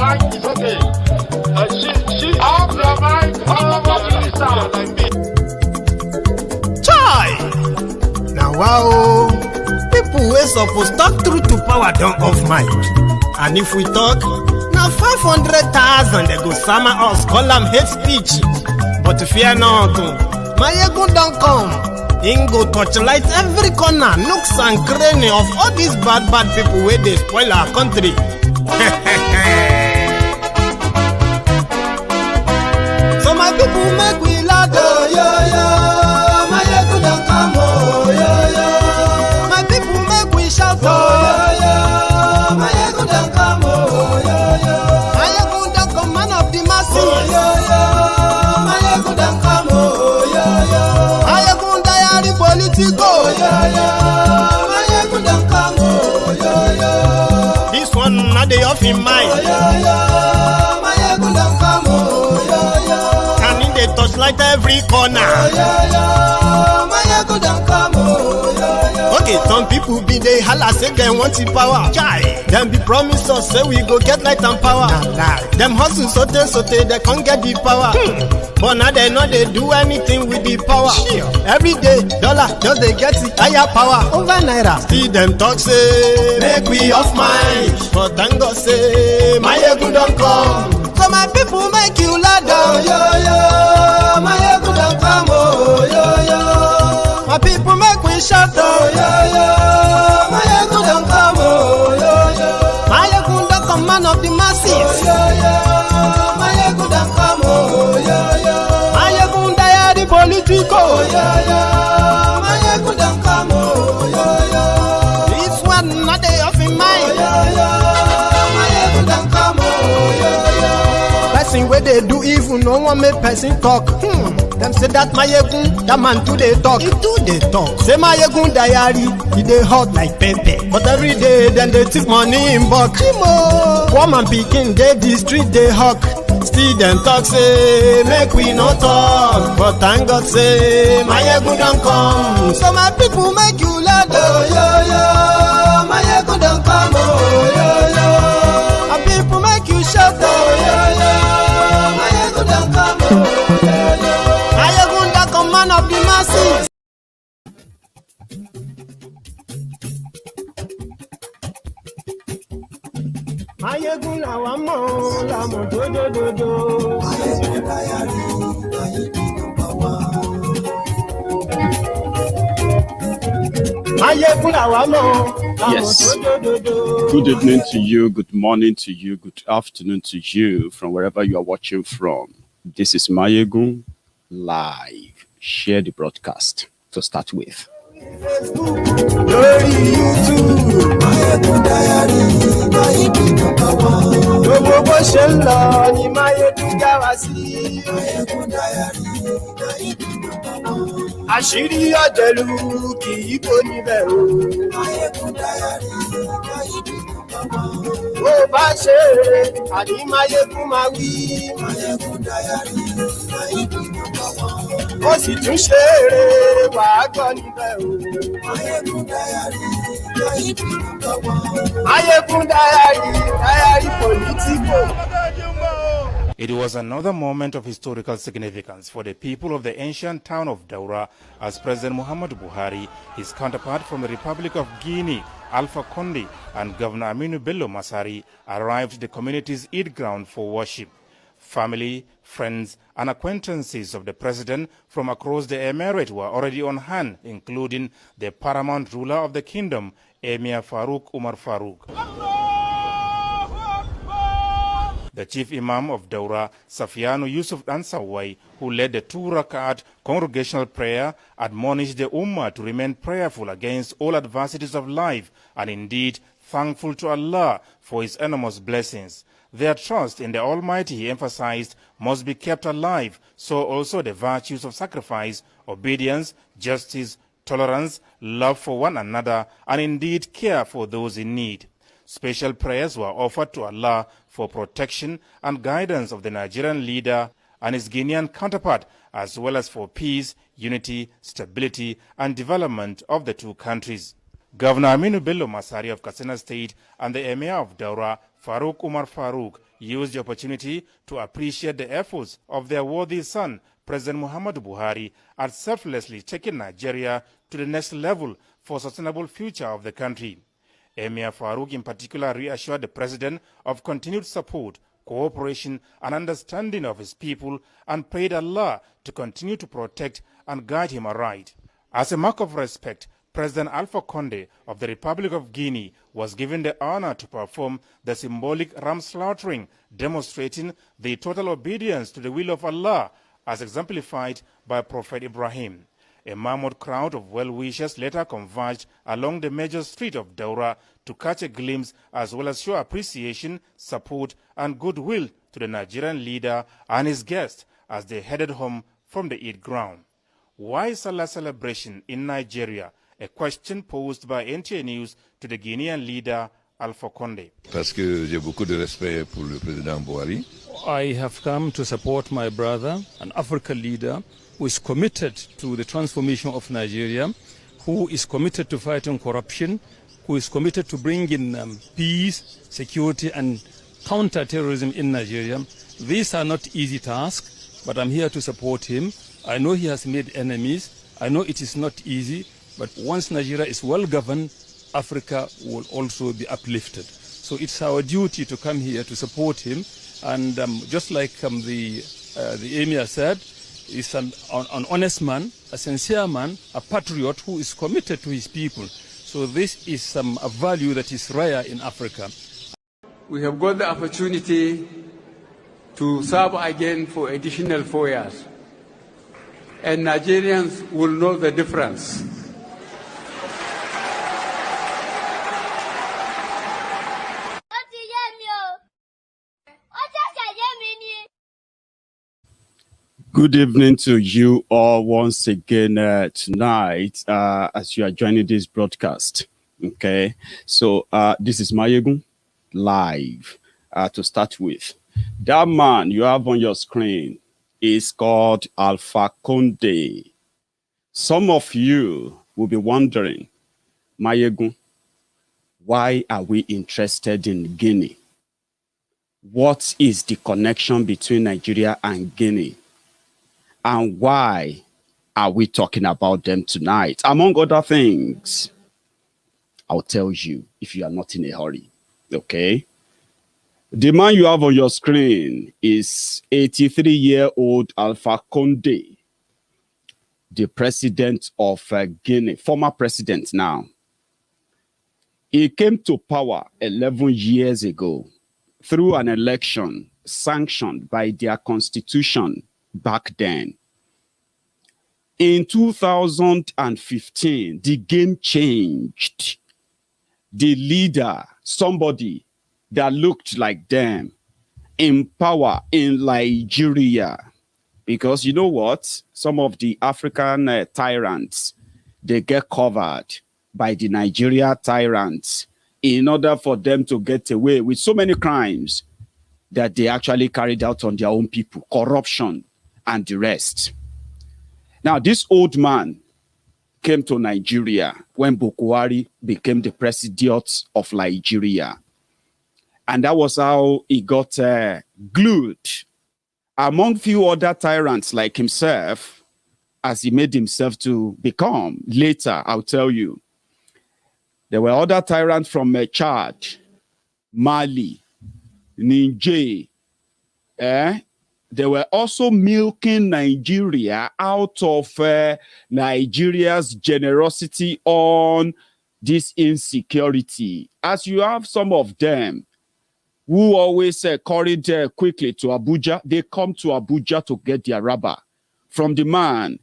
mind is okay. She off your mind. Chai! Now wow, people wey suppose talk truth to power don't off mic. And if we talk, now 500,000 they go summer us, call them hate speech. But fear not, Maiyegun don't come. Ingo torchlight every corner, nooks and cranny of all these bad people where they spoil our country. So my people make we laugh, oh yo yo. Maiyegun don't come, oh yo yo. My people make we shout, oh yo yo. Maiyegun don't come, oh yo yo. Maiyegun don't come, man of the masses, oh yo yo. Maiyegun don't come, oh yo yo. Maiyegun diary politico, oh yo yo. Maiyegun don't come, oh yo yo. This one not the off in mind, oh yo yo. Maiyegun don't come, oh yo yo. And in the touchlight every corner, oh yo yo. Maiyegun don't come, oh yo yo. Okay, some people be they holla say they want the power. Chai, them be promise us say we go get light and power. Nah. Them hustle sote they can't get the power. But now they know they do anything with the power. Sure. Every day, dollar just they get the higher power over naira. See them talk say make we off mind, but thank God say Maiyegun don't come. So my people make you lie down, yo yo. Maiyegun don't come, oh yo yo. My people make we shout, oh yo yo. Maiyegun don't come, oh yo yo. Maiyegun don't come, man of the masses, oh yo yo. Maiyegun don't come, oh yo yo. Maiyegun diary politico, oh yo yo. Maiyegun don't come, oh yo yo. This one not they off in mind, oh yo yo. Maiyegun don't come, oh yo yo. Person where they do evil, no one make person talk. Them say that Maiyegun, that man too they talk. He too they talk. Say Maiyegun diary, he they hot like pepper. But every day then they take money in bulk. Woman picking, they the street they hawk. Still them talk say make we no talk. But thank God say Maiyegun don't come. So my people make you laugh, oh yo yo. Maiyegun don't come, oh yo yo. My people make you shout, oh yo yo. Maiyegun don't come, oh yo yo. Maiyegun don't come, man of the masses. Maiyegun la wa mo la mo do. Maiyegun diary, Maiyegun number one. Maiyegun la wa mo. Yes. Good evening to you, good morning to you, good afternoon to you from wherever you are watching from. This is Maiyegun Live. Share the broadcast to start with. Àṣírí ọ̀jẹ̀lú kì í kó níbẹ̀ o. Bó bá ṣe eré, àní Maiyegun máa wí. Ó sì tún ṣe eré, wàá gbọ́ níbẹ̀ o. Maiyegun diary politico. It was another moment of historical significance for the people of the ancient town of Daura as President Muhammadu Buhari, his counterpart from the Republic of Guinea, Alpha Conde, and Governor Aminu Bello Masari arrived at the community's Eid ground for worship. Family, friends, and acquaintances of the president from across the emirate were already on hand, including the paramount ruler of the kingdom, Emir Farouk Umar Farouk. The chief imam of Daura, Safiyanu Yusuf Ansawai, who led the 2 rakat congregational prayer, admonished the ummah to remain prayerful against all adversities of life and indeed thankful to Allah for his enormous blessings. Their trust in the Almighty, he emphasized, must be kept alive, so also the virtues of sacrifice, obedience, justice, tolerance, love for one another, and indeed care for those in need. Special prayers were offered to Allah for protection and guidance of the Nigerian leader and his Guinean counterpart, as well as for peace, unity, stability, and development of the two countries. Governor Aminu Bello Masari of Katsina State and the Emir of Daura, Farouk Umar Farouk, used the opportunity to appreciate the efforts of their worthy son, President Muhammadu Buhari, at selflessly taking Nigeria to the next level for sustainable future of the country. Emir Farouk in particular reassured the president of continued support, cooperation and understanding of his people and prayed Allah to continue to protect and guide him aright. As a mark of respect, President Alpha Conde of the Republic of Guinea was given the honor to perform the symbolic ram slaughtering, demonstrating the total obedience to the will of Allah as exemplified by Prophet Ibrahim. A mammoth crowd of well-wishers later converged along the major street of Daura to catch a glimpse as well as show appreciation, support and goodwill to the Nigerian leader and his guests as they headed home from the Eid ground. Why Salah celebration in Nigeria? A question posed by NTA News to the Guinean leader Alpha Conde. Parce que j'ai beaucoup de respect pour le président Buhari. I have come to support my brother, an African leader who is committed to the transformation of Nigeria, who is committed to fighting corruption, who is committed to bringing peace, security and counter-terrorism in Nigeria. These are not easy tasks, but I'm here to support him. I know he has made enemies. I know it is not easy, but once Nigeria is well governed, Africa will also be uplifted. So it's our duty to come here to support him. And just like the Emir said, he's an honest man, a sincere man, a patriot who is committed to his people. So this is a value that is rare in Africa. We have got the opportunity to serve again for additional 4 years. And Nigerians will know the difference. Good evening to you all once again tonight as you are joining this broadcast. Okay, so this is Maiyegun live to start with. That man you have on your screen is called Alpha Conde. Some of you will be wondering, Maiyegun, why are we interested in Guinea? What is the connection between Nigeria and Guinea? And why are we talking about them tonight? Among other things, I'll tell you if you are not in a hurry, okay? The man you have on your screen is 83-year-old Alpha Conde, the president of Guinea, former president now. He came to power 11 years ago through an election sanctioned by their constitution back then. In 2015, the game changed. The leader, somebody that looked like them, in power in Nigeria. Because you know what? Some of the African tyrants, they get covered by the Nigeria tyrants in order for them to get away with so many crimes that they actually carried out on their own people, corruption and the rest. Now, this old man came to Nigeria when Boko Haram became the president of Nigeria. And that was how he got glued among few other tyrants like himself, as he made himself to become. Later, I'll tell you. There were other tyrants from Chad, Mali, Niger. They were also milking Nigeria out of Nigeria's generosity on this insecurity. As you have some of them who always carried quickly to Abuja, they come to Abuja to get their rubber from the man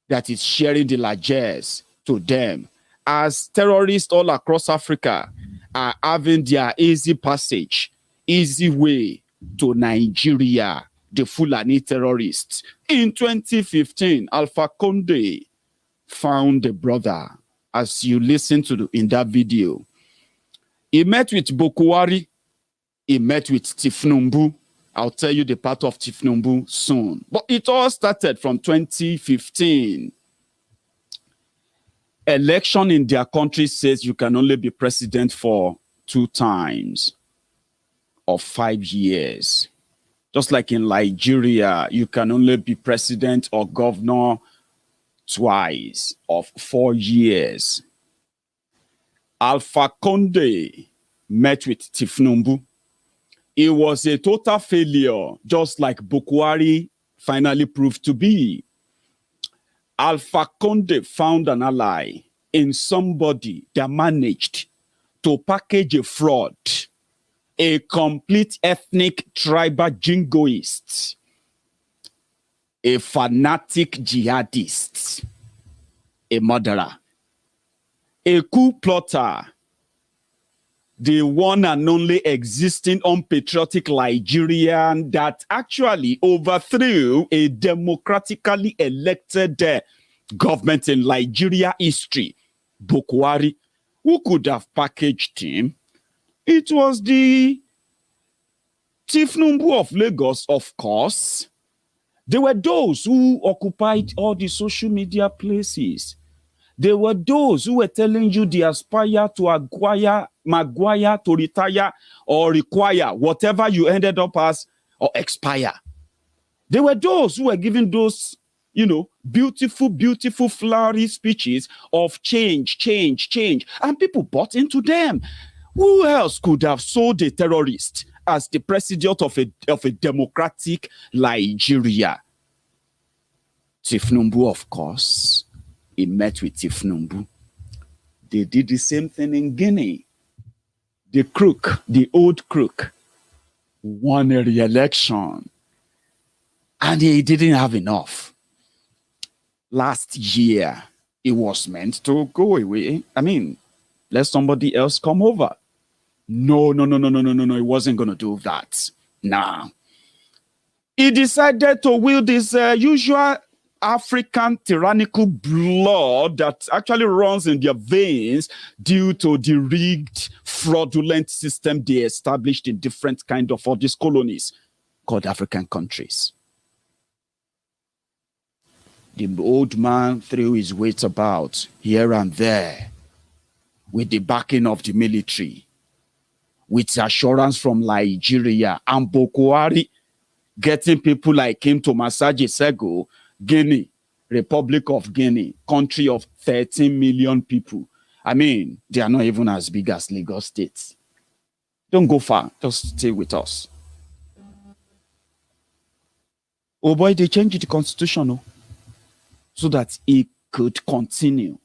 that is sharing the largesse to them. As terrorists all across Africa are having their easy passage, easy way to Nigeria, the Fulani terrorists. In 2015, Alpha Conde found a brother, as you listen to in that video. He met with Boko Haram. He met with Tifnumbu. I'll tell you the part of Tifnumbu soon. But it all started from 2015. Election in their country says you can only be president for 2 times. of 5 years. Just like in Nigeria, you can only be president or governor twice of 4 years. Alpha Conde met with Tifnumbu. It was a total failure, just like Buhari finally proved to be. Alpha Conde found an ally in somebody that managed to package a fraud, a complete ethnic tribal jingoist, a fanatic jihadist, a murderer, a coup plotter, the one and only existing unpatriotic Nigerian that actually overthrew a democratically elected government in Nigeria history, Buhari. Who could have packaged him? It was the Tifnumbu of Lagos, of course. There were those who occupied all the social media places. There were those who were telling you they aspire to acquire, maguire, to retire, or require, whatever you ended up as, or expire. There were those who were giving those, you know, beautiful, beautiful, flowery speeches of change, change, change. And people bought into them. Who else could have sold a terrorist as the president of a democratic Nigeria? Tifnumbu, of course. He met with Tifnumbu. They did the same thing in Guinea. The crook, the old crook, won a re-election. And he didn't have enough. Last year, it was meant to go away. I mean, let somebody else come over. No. He wasn't going to do that. Nah. He decided to wield his usual African tyrannical blood that actually runs in their veins due to the rigged, fraudulent system they established in different kind of all these colonies called African countries. The old man threw his weight about here and there with the backing of the military, with assurance from Nigeria and Boko Haram getting people like him to massage Sego, Guinea, Republic of Guinea, country of 13 million people. I mean, they are not even as big as Lagos State. Don't go far, just stay with us. Oh boy, they changed the constitution so that it could continue.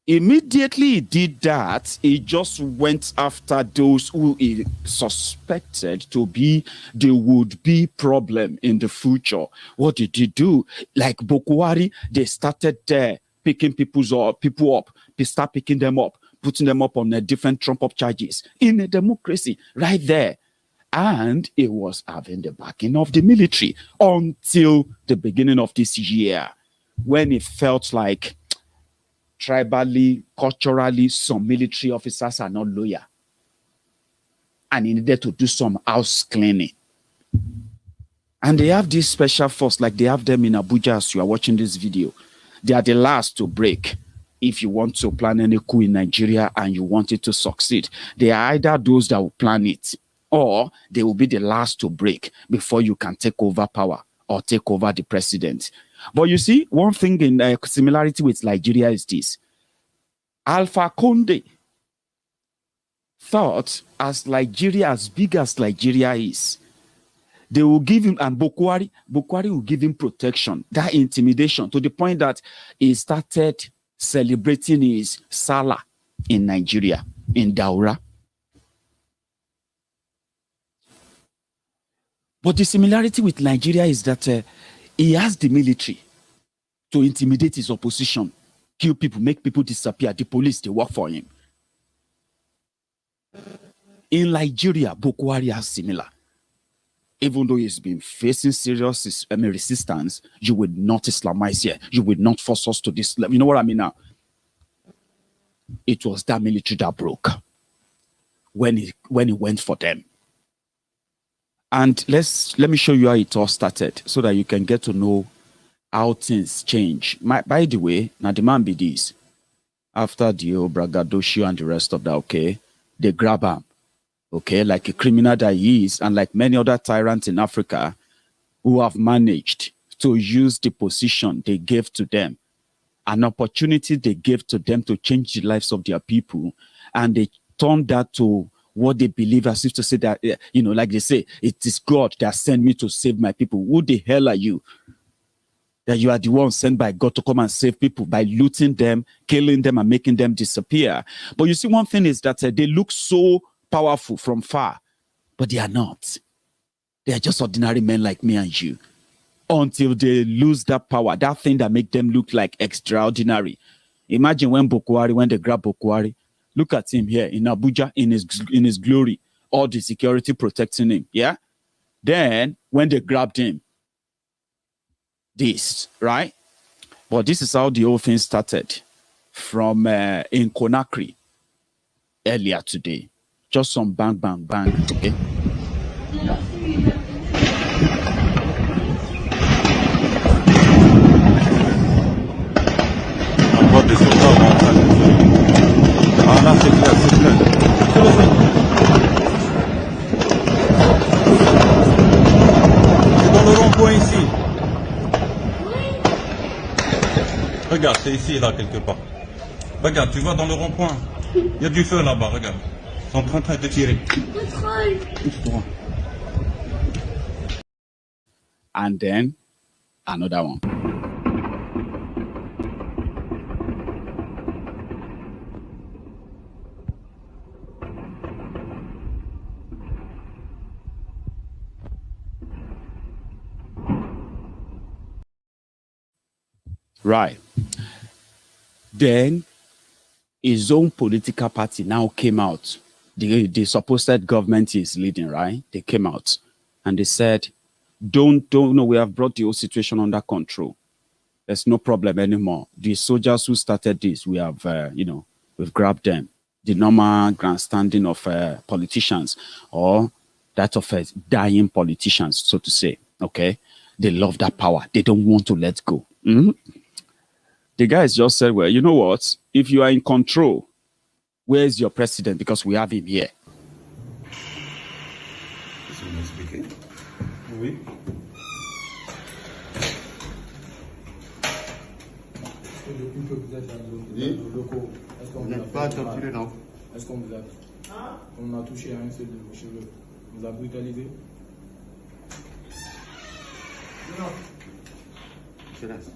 Immediately he did that, he just went after those who he suspected to be the would-be problem in the future. What did he do? Like Boko Haram, they started picking people up. They start picking them up, putting them up on different trump-up charges in a democracy right there. And it was having the backing of the military until the beginning of this year, when it felt like tribally, culturally, some military officers are not loyal. And he needed to do some house cleaning. And they have this special force, like they have them in Abuja as you are watching this video. They are the last to break. If you want to plan any coup in Nigeria and you want it to succeed, they are either those that will plan it, or they will be the last to break before you can take over power or take over the president. But you see, one thing in similarity with Nigeria is this. Alpha Conde thought as Nigeria, as big as Nigeria is, they will give him, and Boko Haram will give him protection, that intimidation, to the point that he started celebrating his Salah in Nigeria, in Daura. But the similarity with Nigeria is that he has the military to intimidate his opposition, kill people, make people disappear. The police, they work for him. In Nigeria, Boko Haram has similar. Even though he's been facing serious resistance, you would not Islamize here. You would not force us to this level. You know what I mean now? It was that military that broke when he went for them. And let me show you how it all started so that you can get to know how things change. By the way, now the man be this. After the Bragadocio and the rest of that, okay, they grab him. okay, like a criminal that he is, and like many other tyrants in Africa who have managed to use the position they gave to them, an opportunity they gave to them to change the lives of their people, and they turned that to what they believe, as if to say that, you know, like they say, it is God that sent me to save my people. Who the hell are you? That you are the one sent by God to come and save people by looting them, killing them, and making them disappear. But you see, one thing is that they look so powerful from far, but they are not. They are just ordinary men like me and you, until they lose that power, that thing that makes them look like extraordinary. Imagine when they grab Boko Haram, look at him here in Abuja, in his glory, all the security protecting him, yeah? Then, when they grabbed him, this, right? But this is how the whole thing started from in Conakry earlier today. Just some bang, bang, bang, okay? Encore des soldats en train de tuer. Ah là, c'est clair, c'est clair. C'est dans le rond-point ici. Regarde, c'est ici, là, quelque part. Regarde, tu vois dans le rond-point. Il y a du feu là-bas, regarde. Ils sont en train de tirer. And then, another one. Right. Then his own political party now came out. The supposed government is leading, right? They came out and they said, don't, we have brought the whole situation under control. There's no problem anymore. The soldiers who started this, we have, we've grabbed them. The normal grandstanding of politicians, or that of dying politicians, so to say, okay? They love that power. They don't want to let go. Mm-hmm. The guys just said, well, you know what? If you are in control, where is your president? Because we have him here. Oui. Depuis que vous êtes dans nos locaux, est-ce qu'on vous a pas torturé, non? Est-ce qu'on vous a... On a touché à un seul de vos cheveux. On vous a brutalisé? Non. Silence.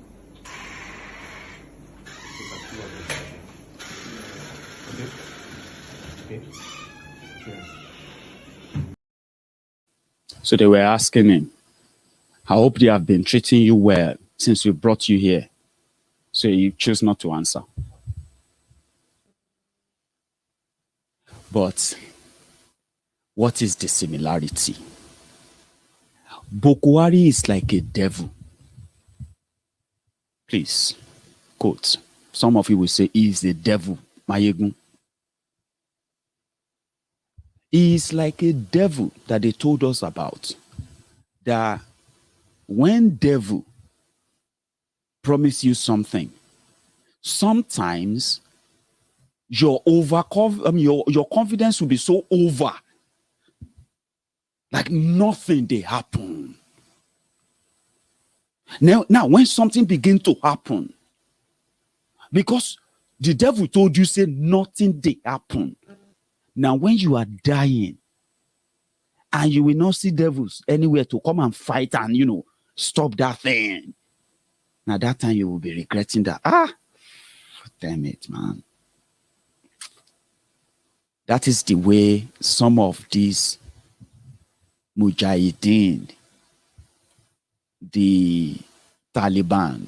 So they were asking him, I hope they have been treating you well since we brought you here. So you choose not to answer. But what is the similarity? Boko Haram is like a devil. Please, quote. Some of you will say he is the devil, Maiyegun. He is like a devil that they told us about. That when devil promise you something, sometimes your confidence will be so over, like nothing they happen. Now when something begins to happen, because the devil told you, say nothing they happen. Now when you are dying, and you will not see devils anywhere to come and fight and, stop that thing. Now that time you will be regretting that. Damn it, man. That is the way some of these Mujahideen, the Taliban,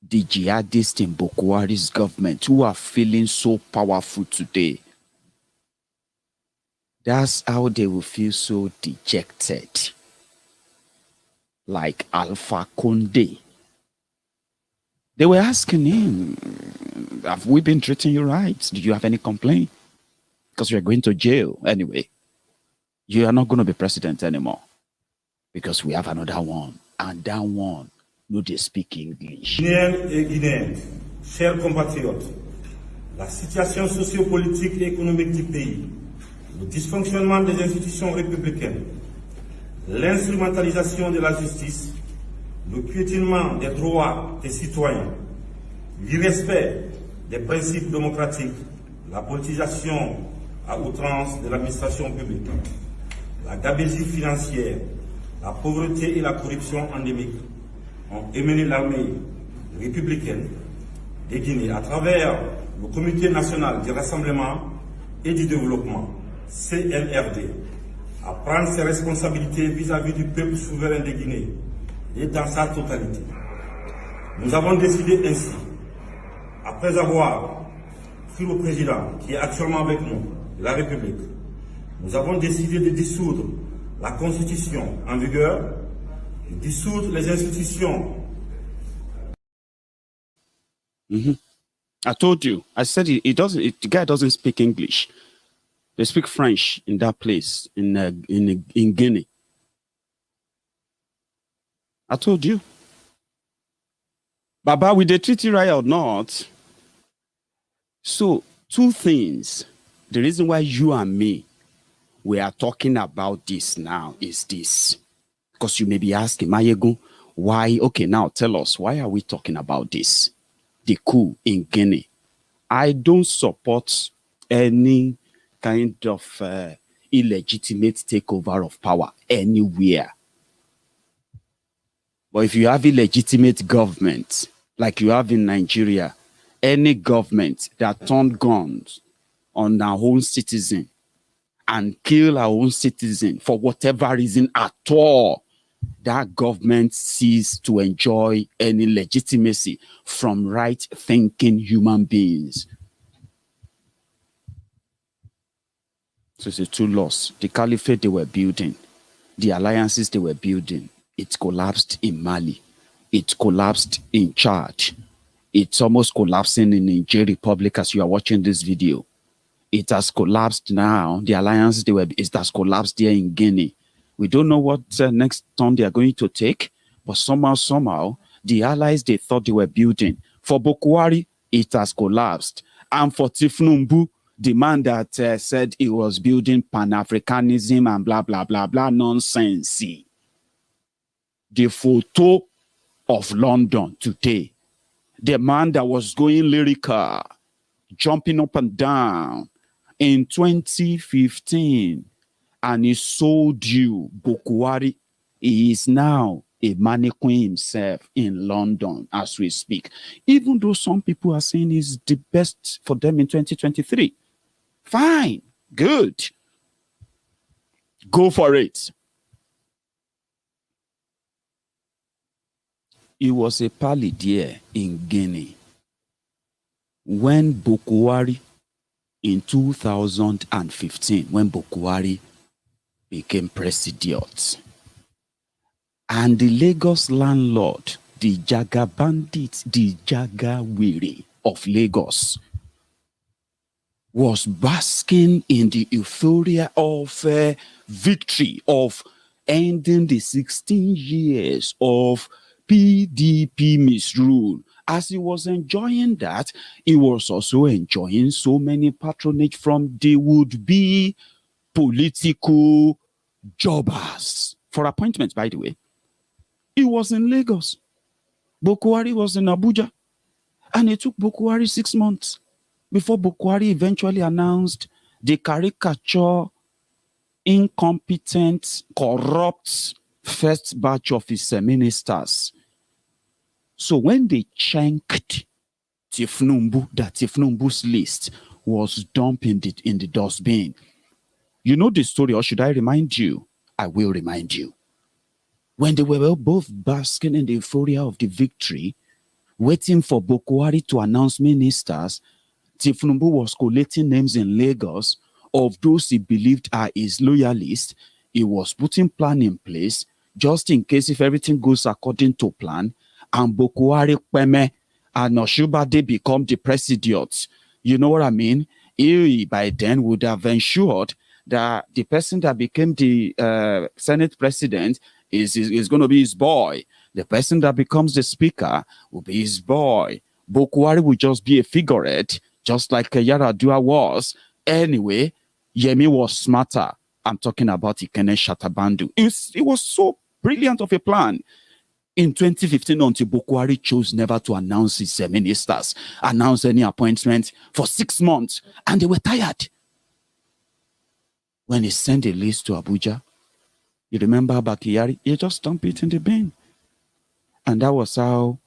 the jihadists in Boko Haram's government who are feeling so powerful today, that's how they will feel so dejected. Like Alpha Conde. They were asking him, have we been treating you right? Do you have any complaint? Because you're going to jail anyway. You are not going to be president anymore. Because we have another one. And that one, no, they speak English. Guinéennes et Guinéens, chers compatriotes, la situation sociopolitique et économique du pays le dysfonctionnement des institutions républicaines, l'instrumentalisation de la justice, le piétinement des droits des citoyens, l'irrespect des principes démocratiques, la politisation à outrance de l'administration publique, la gabegie financière, la pauvreté et la corruption endémique ont émené l'armée républicaine de Guinée à travers le Comité national du rassemblement et du développement, CNRD, à prendre ses responsabilités vis-à-vis du peuple souverain de Guinée et dans sa totalité. Nous avons décidé ainsi, après avoir pris le président qui est actuellement avec nous, de la République, nous avons décidé de dissoudre la Constitution en vigueur, de dissoudre les institutions. I told you. I said the guy doesn't speak English. They speak French in that place in Guinea. I told you. Baba, with the treaty right or not? So, two things. The reason why you and me, we are talking about this now is this. Because you may be asking, Maiyegun, why? Okay, now tell us, why are we talking about this? The coup in Guinea. I don't support any kind of illegitimate takeover of power anywhere. But if you have illegitimate government, like you have in Nigeria, any government that turned guns on our own citizen and kill our own citizen for whatever reason at all, that government ceases to enjoy any legitimacy from right-thinking human beings. So it's a true loss. The Caliphate they were building, the alliances they were building, it collapsed in Mali. It collapsed in Chad. It's almost collapsing in Niger Republic as you are watching this video. It has collapsed now. The alliances it has collapsed there in Guinea. We don't know what next turn they are going to take, but somehow, the allies they thought they were building. For Boko Haram, it has collapsed. And for Tifnumbu, the man that said he was building Pan-Africanism and blah, blah, blah, blah, nonsense. The photo of London today, the man that was going lyrical, jumping up and down in 2015, and he sold you Boko Haram. He is now a mannequin himself in London as we speak. Even though some people are saying he's the best for them in 2023. Fine, good. Go for it. He was a palidier in Guinea when Boko Haram in 2015, when Boko Haram became president. And the Lagos landlord, the Jaga bandits, the Jaga Wiri of Lagos, was basking in the euphoria of victory, of ending the 16 years of PDP misrule. As he was enjoying that, he was also enjoying so many patronage from the would-be political jobbers for appointments, by the way. He was in Lagos. Boko Haram was in Abuja. And it took Boko Haram 6 months before Boko Haram eventually announced the caricature, incompetent, corrupt first batch of his ministers. So when they chanked Tifnumbu, that Tifnumbu's list was dumped in the dustbin. You know the story, or should I remind you? I will remind you. When they were both basking in the euphoria of the victory, waiting for Boko Haram to announce ministers, Tifnumbu was collating names in Lagos of those he believed are his loyalists. He was putting plan in place just in case if everything goes according to plan and Boko Haram Kweme and Oshubade become the president. You know what I mean? He by then would have ensured that the person that became the Senate president is going to be his boy. The person that becomes the speaker will be his boy. Boko Haram will just be a figurehead, just like Yaradua was. Anyway, Yemi was smarter. I'm talking about Ikene Shatabandu. It was so brilliant of a plan. In 2015, until Boko Haram chose never to announce his ministers, announce any appointment for 6 months, and they were tired. When he sent a list to Abuja, you remember Bakiyari? He just dumped it in the bin. And that was how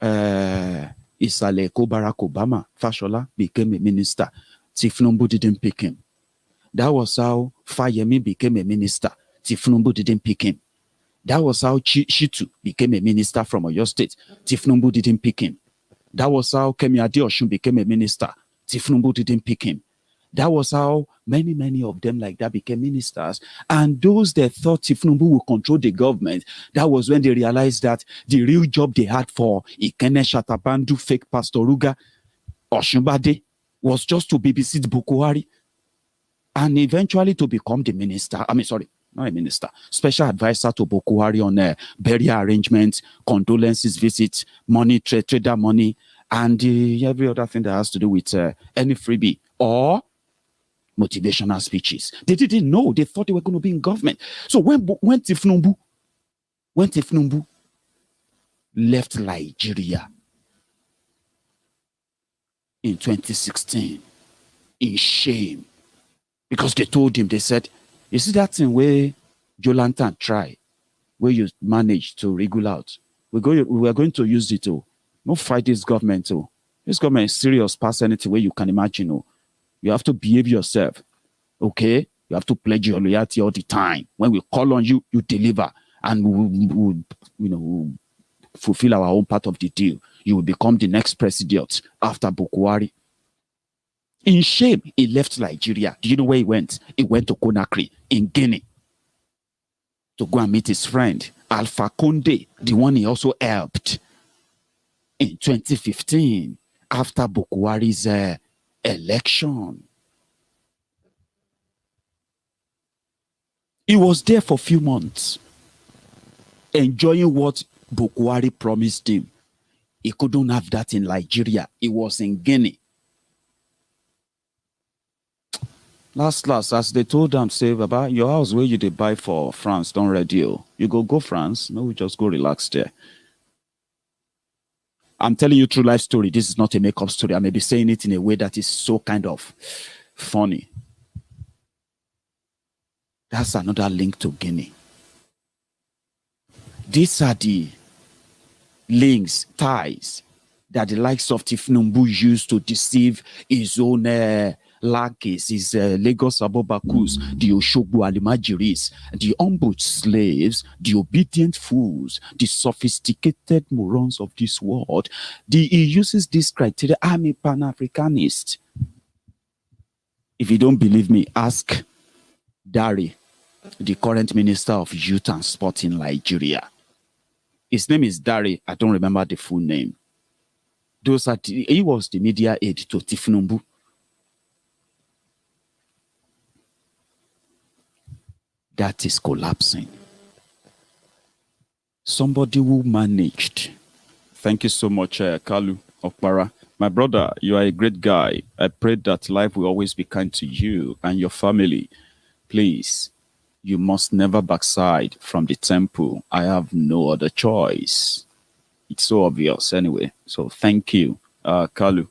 Isaleko Barack Obama, Fashola, became a minister. Tifnumbu didn't pick him. That was how Fayemi became a minister. Tifnumbu didn't pick him. That was how Shitu became a minister from Oyo State. Tifnumbu didn't pick him. That was how Kemi Adeosun became a minister. Tifnumbu didn't pick him. That was how many of them like that became ministers. And those that thought Tifnumbu would control the government, that was when they realized that the real job they had for Ikene Shatabandu, fake Pastor Ruga, Oshunbade, was just to babysit Boko Haram and eventually to become the minister. Not a minister, special advisor to Boko Haram on burial arrangements, condolences visits, money, trader money, and every other thing that has to do with any freebie or motivational speeches. They didn't know. They thought they were going to be in government. So when Tifnumbu left Nigeria in 2016 in shame, because they told him, they said, you see that thing where Jolantan try, where you manage to wriggle out, we are going to use it to not fight this government. This government is serious past anything where you can imagine. You have to behave yourself. Okay? You have to pledge your loyalty all the time. When we call on you, you deliver. And we'll fulfill our own part of the deal. You will become the next president after Boko Haram. In shame, he left Nigeria. Do you know where he went? He went to Conakry in Guinea to go and meet his friend, Alpha Conde, the one he also helped in 2015 after Boko Haram's election. He was there for a few months, enjoying what Boko Haram promised him. He couldn't have that in Nigeria. He was in Guinea. Last, as they told them, say, Baba, your house where you did buy for France, don't ready. You go France. No, we just go relax there. I'm telling you true life story. This is not a makeup story. I may be saying it in a way that is so kind of funny. That's another link to Guinea. These are the links, ties that the likes of Tifnumbu used to deceive his own lackeys, his Lagos Abobakus, the Oshogbo Alimajiris, the humbled slaves, the obedient fools, the sophisticated morons of this world. He uses this criteria. I'm a Pan-Africanist. If you don't believe me, ask Dari, the current Minister of Youth and Sport in Nigeria. His name is Dari. I don't remember the full name. He was the media aide to Tifnumbu. That is collapsing. Somebody who managed. Thank you so much, Kalu Okpara. My brother, you are a great guy. I pray that life will always be kind to you and your family. Please, you must never backslide from the temple. I have no other choice. It's so obvious anyway. So thank you, Kalu.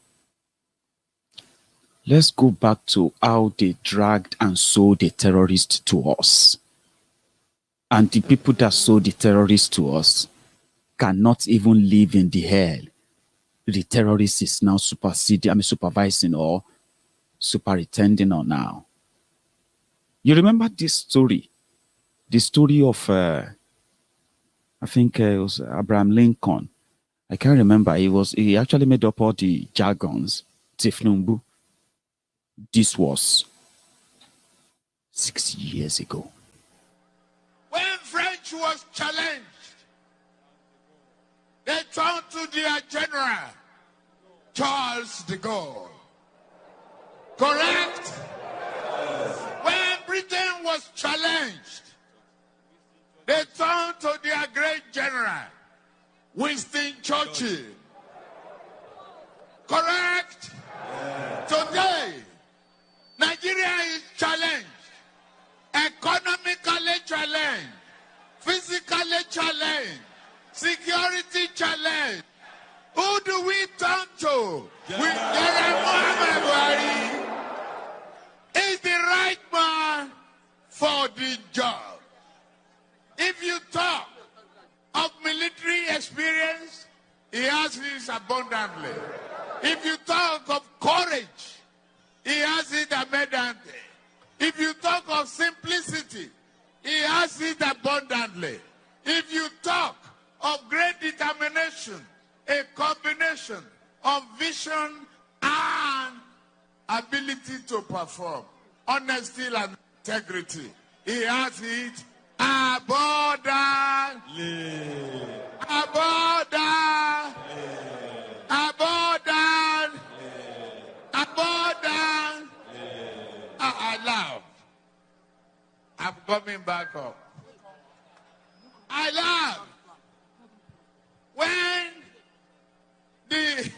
Let's go back to how they dragged and sold the terrorists to us. And the people that sold the terrorists to us cannot even live in the hell the terrorist is now supervising or superintending on now. You remember this story? The story of, I think it was Abraham Lincoln. I can't remember. He actually made up all the jargons. Tifnumbu. This was 6 years ago. When French was challenged, they turned to their general, Charles de Gaulle. Correct? When Britain was challenged, they turned to their great general, Winston Churchill. Correct? Today, Nigeria is challenged. for the job. If you talk of military experience, he has it abundantly. If you talk of courage, he has it abundantly. If you talk of simplicity, he has it abundantly. If you talk of great determination, a combination of vision and ability to perform, honesty and integrity, he has it abundantly. Abundantly. Abundantly. Abundantly. I love. I'm coming back up. I love when the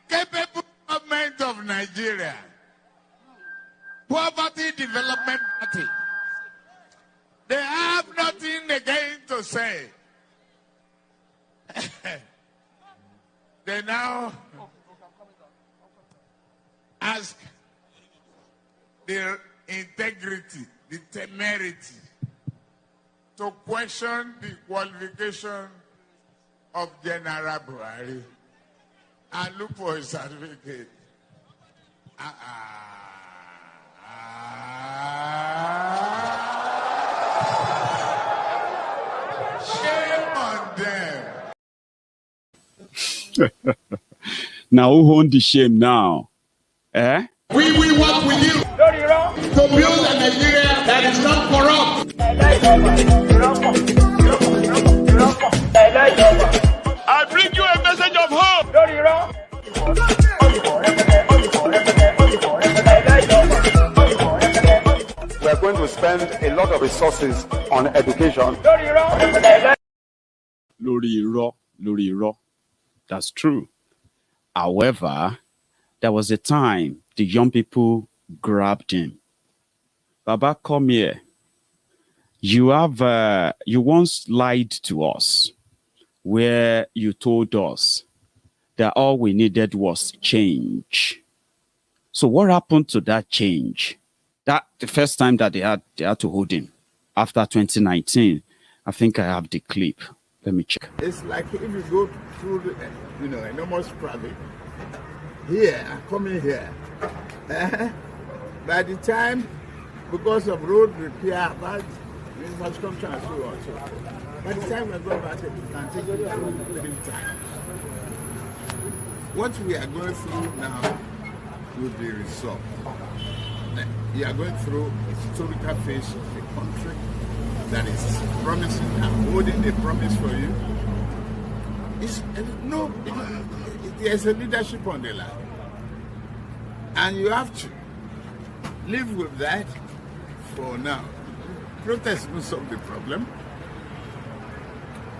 incapable government of Nigeria, Poverty Development Party, they have nothing again to say. They now ask their integrity, the temerity, to question the qualification of General Buhari and look for a certificate. Shame on them. Now who owns the shame now? Eh? We will work with you to build a Nigeria that is not corrupt. I bring you a message of hope. We are going to spend a lot of resources on education. Lori Ro. That's true. However, there was a time the young people grabbed him. Baba, come here. You once lied to us, where you told us that all we needed was change. So what happened to that change? That the first time that they had to hold him after 2019. I think I have the clip. Let me check. It's like if you go through the, enormous traffic here, coming here. By the time, because of road repair, but infrastructure and so on. So by the time we're going back, it can take a little time. What we are going through now will be resolved. We are going through a historical phase of the country that is promising and holding a promise for you. There's a leadership on the line. And you have to live with that for now. Protest will solve the problem.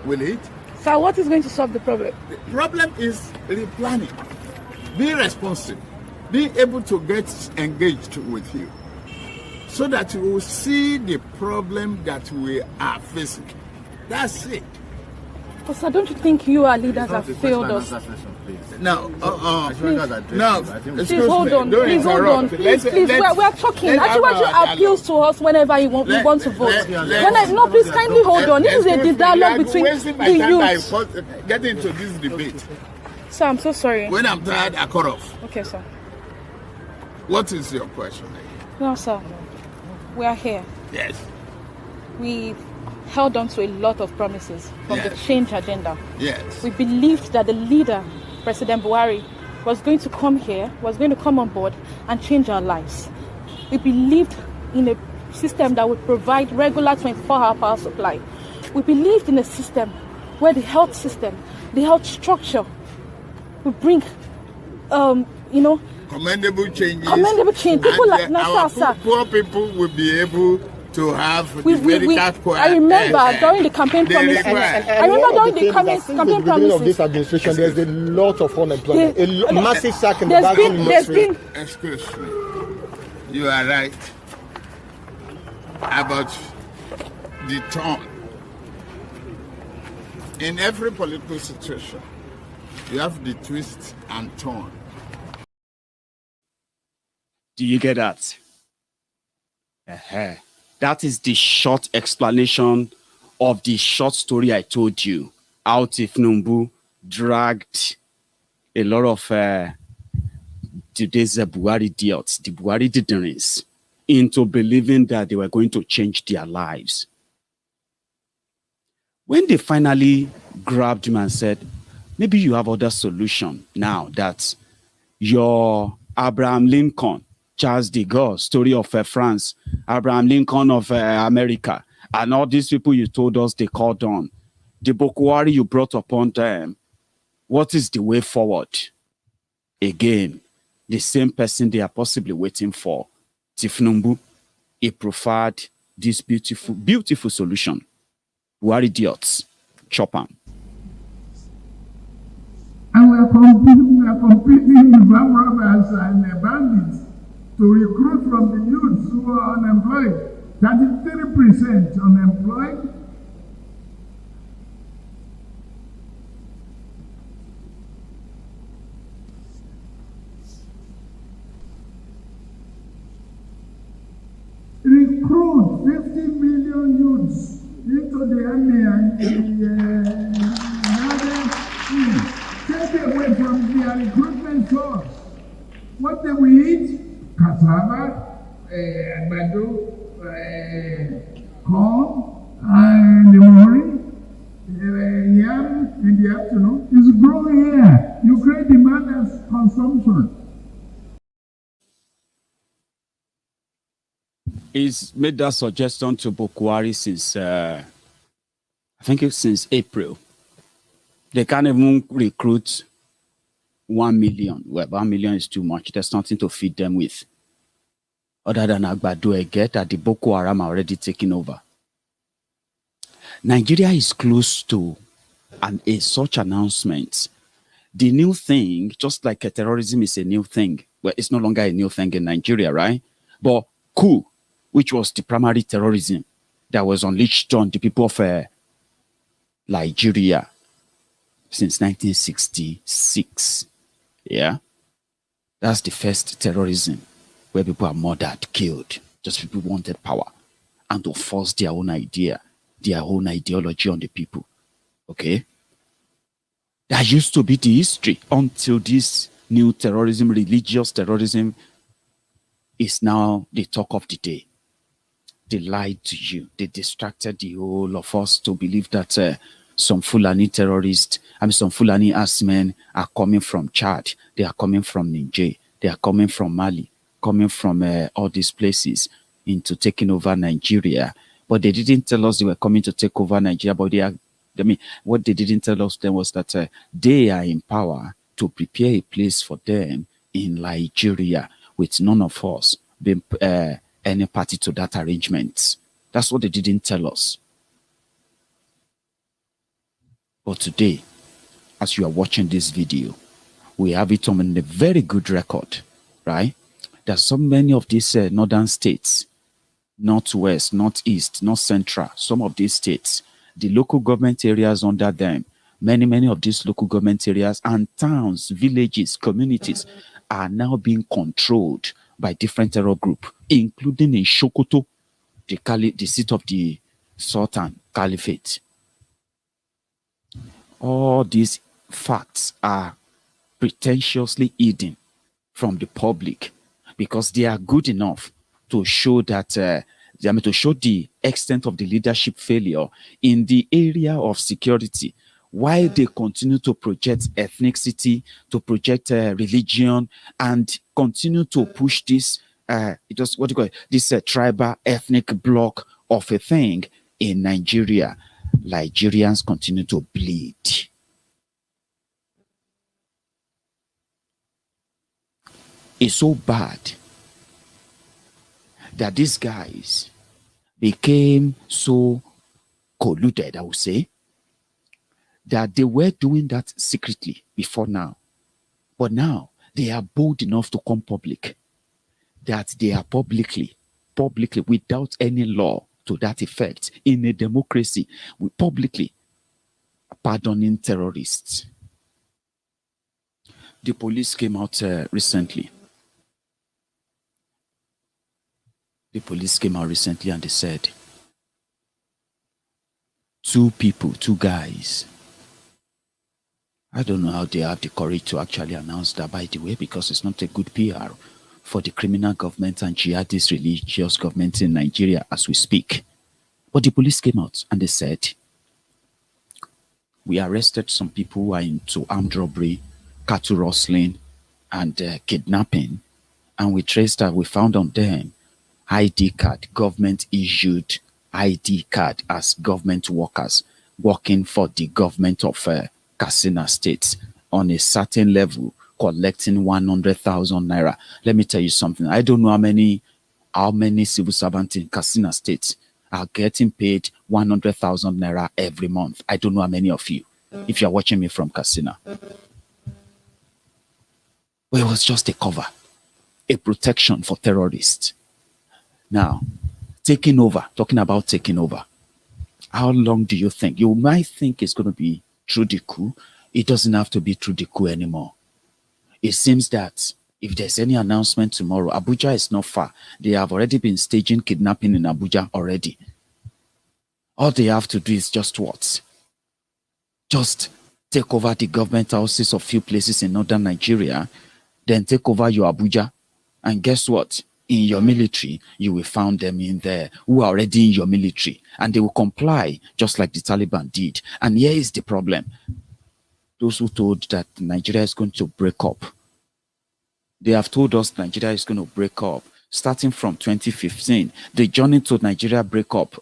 Will it? So what is going to solve the problem? The problem is replanning. Be responsive. Be able to get engaged with you, so that you will see the problem that we are facing. That's it. Sir, don't you think you, our leaders, have failed us? No, please hold on. Please hold on. Please, we're talking. Actually, appeals to us whenever we want to vote. Please kindly hold on. This is a dialogue between the youth. Get into this debate. Sir, I'm so sorry. When I'm tired, I cut off. Okay, sir. What is your question? No, sir. We are here. Yes. We've held on to a lot of promises from the change agenda. Yes. We believed that the leader, President Buhari, was going to come here, was going to come on board and change our lives. We believed in a system that would provide regular 24-hour power supply. We believed in a system where the health system, the health structure would bring, commendable changes. Commendable change. People like our poor people will be able to have medical care. I remember during the campaign promises. I remember during the campaign promises. Of this administration, there's a lot of unemployment, a massive sack in the banking industry. Excuse me. You are right about the turn. In every political situation, you have the twist and turn. Do you get that? That is the short explanation of the short story I told you. How Tifnumbu dragged a lot of today's Buhari idiots, the Buhari degenerates, into believing that they were going to change their lives. When they finally grabbed him and said, maybe you have other solution now that your Abraham Lincoln, Charles de Gaulle, story of France, Abraham Lincoln of America, and all these people you told us they called on, the Boko Haram you brought upon them, what is the way forward? Again, the same person they are possibly waiting for, Tifnumbu, he preferred this beautiful, beautiful solution. Who are idiots? Chop 'em. And we are competing with armed robbers and bandits to recruit from the youths who are unemployed. 33% unemployed. Recruit 50 million youths into the army and take away from their recruitment source. What do we eat? Cassava, àgbàdo, corn, and the morning, yam in the afternoon. It's growing here. You create demand as consumption. He's made that suggestion to Boko Haram since, I think it's since April. They can't even recruit 1 million. Well, 1 million is too much. There's nothing to feed them with. Other than Agbado get that the Boko Haram are already taking over. Nigeria is close to such announcement. The new thing, just like terrorism is a new thing, well, it's no longer a new thing in Nigeria, right? But Coup, which was the primary terrorism that was unleashed on the people of Nigeria since 1966. Yeah, that's the first terrorism where people are murdered, killed. Just people wanted power and to force their own idea, their own ideology on the people. Okay, that used to be the history until this new terrorism, religious terrorism, is now the talk of the day. They lied to you. They distracted the whole of us to believe that some Fulani terrorists, some Fulani men are coming from Chad. They are coming from Niger. They are coming from Mali, coming from all these places into taking over Nigeria. But they didn't tell us they were coming to take over Nigeria. But what they didn't tell us then was that they are in power to prepare a place for them in Nigeria, with none of us being any party to that arrangement. That's what they didn't tell us. But today, as you are watching this video, we have it on a very good record, right? There's so many of these northern states, northwest, northeast, north central, some of these states, the local government areas under them, many of these local government areas and towns, villages, communities are now being controlled by different terror groups, including in Sokoto, the seat of the Sultan Caliphate. All these facts are pretentiously hidden from the public because they are good enough to show that to show the extent of the leadership failure in the area of security, while they continue to project ethnicity, to project religion, and continue to push this this tribal ethnic block of a thing in Nigeria. Nigerians continue to bleed. It's so bad that these guys became so colluded, I would say, that they were doing that secretly before now. But now they are bold enough to come public, that they are publicly, without any law to that effect, in a democracy, we publicly pardoning terrorists. The police came out recently The police came out recently and they said 2 people, 2 guys. I don't know how they have the courage to actually announce that, by the way, because it's not a good PR for the criminal government and jihadist religious government in Nigeria as we speak. But the police came out and they said, we arrested some people who are into armed robbery, cattle rustling, and kidnapping. And we traced that we found on them ID card, government issued ID card as government workers working for the government of Katsina State on a certain level, collecting 100,000 naira. Let me tell you something. I don't know how many civil servants in Katsina State are getting paid 100,000 naira every month. I don't know how many of you, if you're watching me from Katsina. Well, it was just a cover, a protection for terrorists. Now, taking over, talking about taking over. How long do you think? You might think it's going to be through the coup. It doesn't have to be through the coup anymore. It seems that if there's any announcement tomorrow, Abuja is not far. They have already been staging kidnapping in Abuja already. All they have to do is just what? Just take over the government houses of few places in northern Nigeria, then take over your Abuja. And guess what? In your military, you will find them in there who are already in your military, and they will comply just like the Taliban did. And here is the problem. Those who told that Nigeria is going to break up, they have told us Nigeria is going to break up starting from 2015. The journey to Nigeria breakup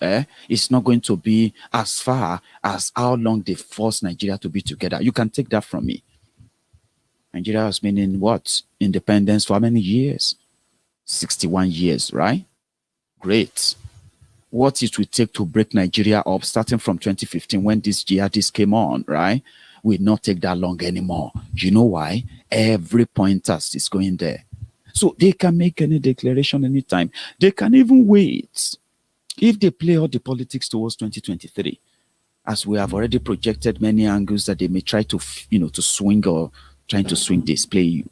is not going to be as far as how long they forced Nigeria to be together. You can take that from me. Nigeria has been in what? Independence for how many years? 61 years, right? Great. What it will take to break Nigeria up starting from 2015 when these jihadists came on, right? Will not take that long anymore. You know why? Every pointer is going there. So they can make any declaration anytime. They can even wait. If they play all the politics towards 2023, as we have already projected many angles that they may try to, to swing or trying to swing this play.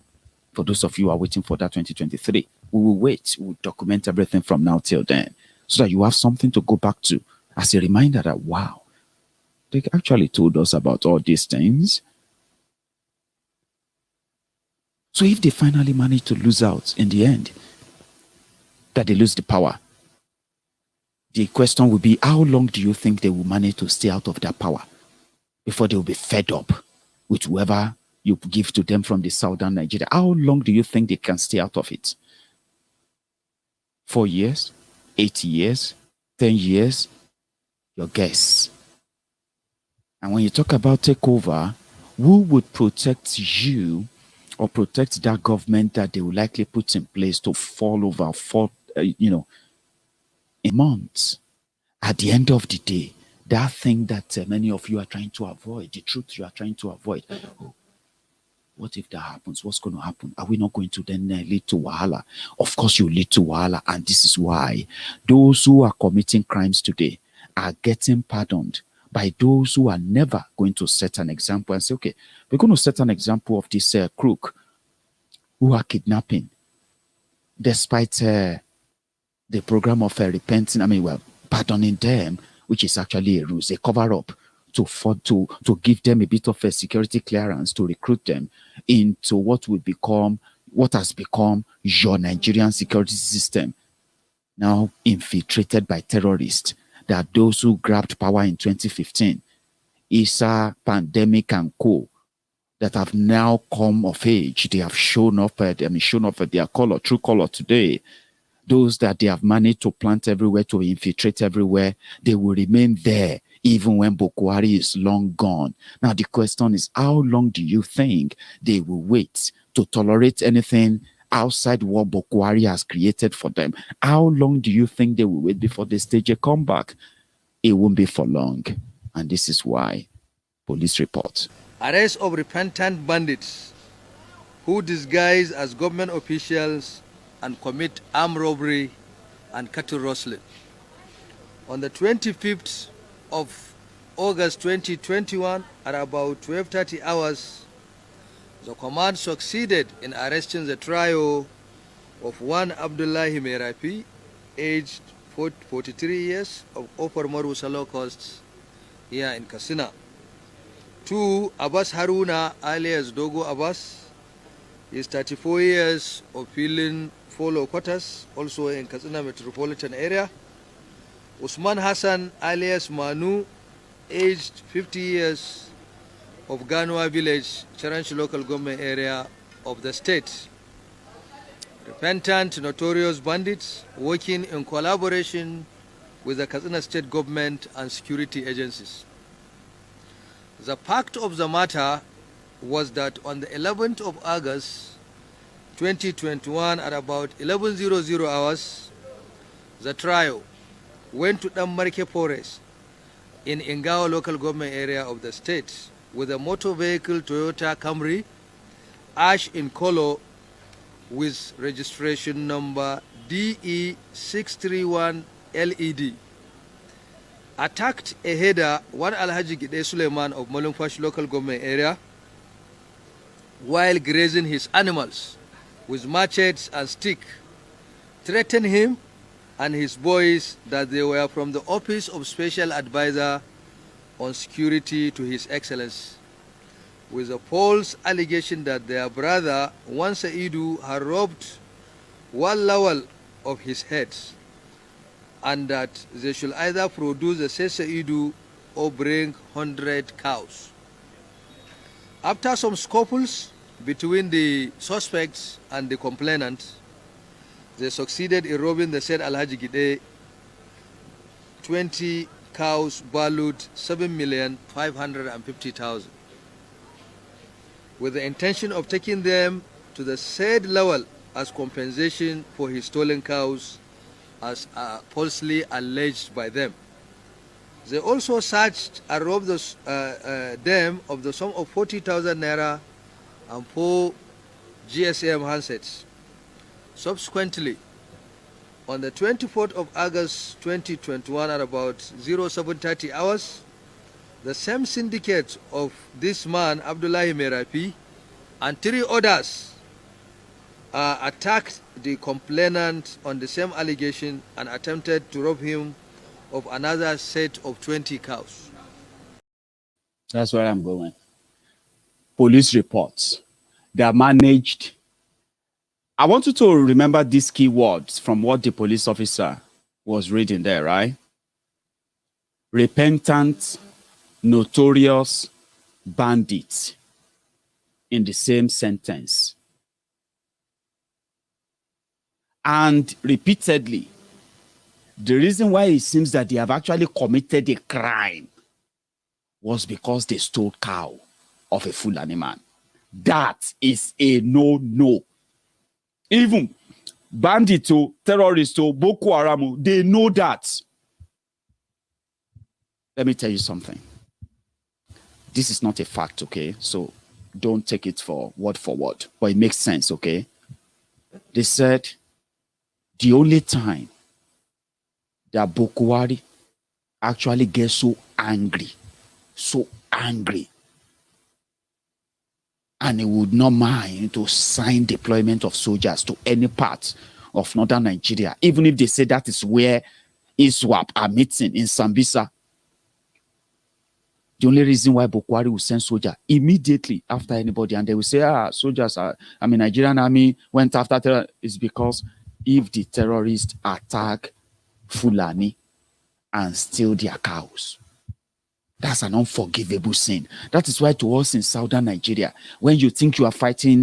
For those of you who are waiting for that 2023, we will wait. We will document everything from now till then, so that you have something to go back to as a reminder that, wow, they actually told us about all these things. So if they finally manage to lose out in the end, that they lose the power, the question will be, how long do you think they will manage to stay out of that power before they will be fed up with whoever you give to them from the southern Nigeria? How long do you think they can stay out of it? 4 years? 8 years? 10 years? Your guess. And when you talk about takeover, who would protect you or protect that government that they will likely put in place to fall over in months? At the end of the day, that thing that many of you are trying to avoid, the truth you are trying to avoid, what if that happens? What's going to happen? Are we not going to then lead to wahala? Of course you lead to wahala, and this is why those who are committing crimes today are getting pardoned by those who are never going to set an example and say, okay, we're going to set an example of this crook who are kidnapping, despite the program of repenting, pardoning them, which is actually a ruse, a cover-up to give them a bit of a security clearance to recruit them into what has become your Nigerian security system, now infiltrated by terrorists. That those who grabbed power in 2015, Isa, pandemic, and Coup, that have now come of age. They have shown off their true color today. Those that they have managed to plant everywhere, to infiltrate everywhere, they will remain there even when Boko Haram is long gone. Now the question is, how long do you think they will wait to tolerate anything outside what Boko Haram has created for them? How long do you think they will wait before they stage a comeback? It won't be for long. And this is why police report. Arrest of repentant bandits who disguise as government officials and commit armed robbery and cattle rustling. On the 25th of August 2021 at about 12:30 hours, the command succeeded in arresting the trio of one Abdullahi Merapi, aged 43 years, of Offer Marusa Low Costs here in Katsina. 2. Abbas Haruna, alias Dogo Abbas, is 34 years, of filling 4 low quarters, also in Katsina metropolitan area. Usman Hassan, alias Manu, aged 50 years, of Ganwa village, Charanchi local government area of the state. Repentant, notorious bandits working in collaboration with the Katsina state government and security agencies. The fact of the matter was that on the 11th of August 2021 at about 11:00 hours, the trio went to Dammarke Forest in Ingawa local government area of the state with a motor vehicle Toyota Camry, ash in color, with registration number DE631 LED. Attacked a header, one Alhaji Suleiman of Molumfash local government area, while grazing his animals with machetes and stick, threatened him and his boys that they were from the Office of Special Advisor on Security to His Excellency, with a false allegation that their brother, Wan Saidu, had robbed one Lawal of his heads, and that they should either produce the said Saidu or bring 100 cows. After some scuffles between the suspects and the complainant, they succeeded in robbing the said Alhaji Gide 20 cows valued 7,550,000, with the intention of taking them to the said Lawal as compensation for his stolen cows, as falsely alleged by them. They also searched and robbed them of the sum of 40,000 naira and 4 GSM handsets. Subsequently, on the 24th of August 2021 at about 07:30 hours, the same syndicate of this man, Abdullahi Merapi, and 3 others attacked the complainant on the same allegation and attempted to rob him of another set of 20 cows. That's where I'm going. Police reports. They are managed. I want you to remember these key words from what the police officer was reading there, right? Repentant, notorious, bandits in the same sentence. And repeatedly, the reason why it seems that they have actually committed a crime was because they stole cow of a Fulani man. That is a no-no. Even bandits, terrorists, Boko Haram, they know that. Let me tell you something. This is not a fact, okay? So don't take it for word, but it makes sense, okay? They said the only time that Boko Haram actually gets so angry, and he would not mind to sign deployment of soldiers to any part of northern Nigeria, even if they say that is where ISWAP are meeting in Sambisa. The only reason why Boko Haram will send soldiers immediately after anybody, and they will say, soldiers are, Nigerian army went after terror, is because if the terrorists attack Fulani and steal their cows, that's an unforgivable sin. That is why to us in southern Nigeria, when you think you are fighting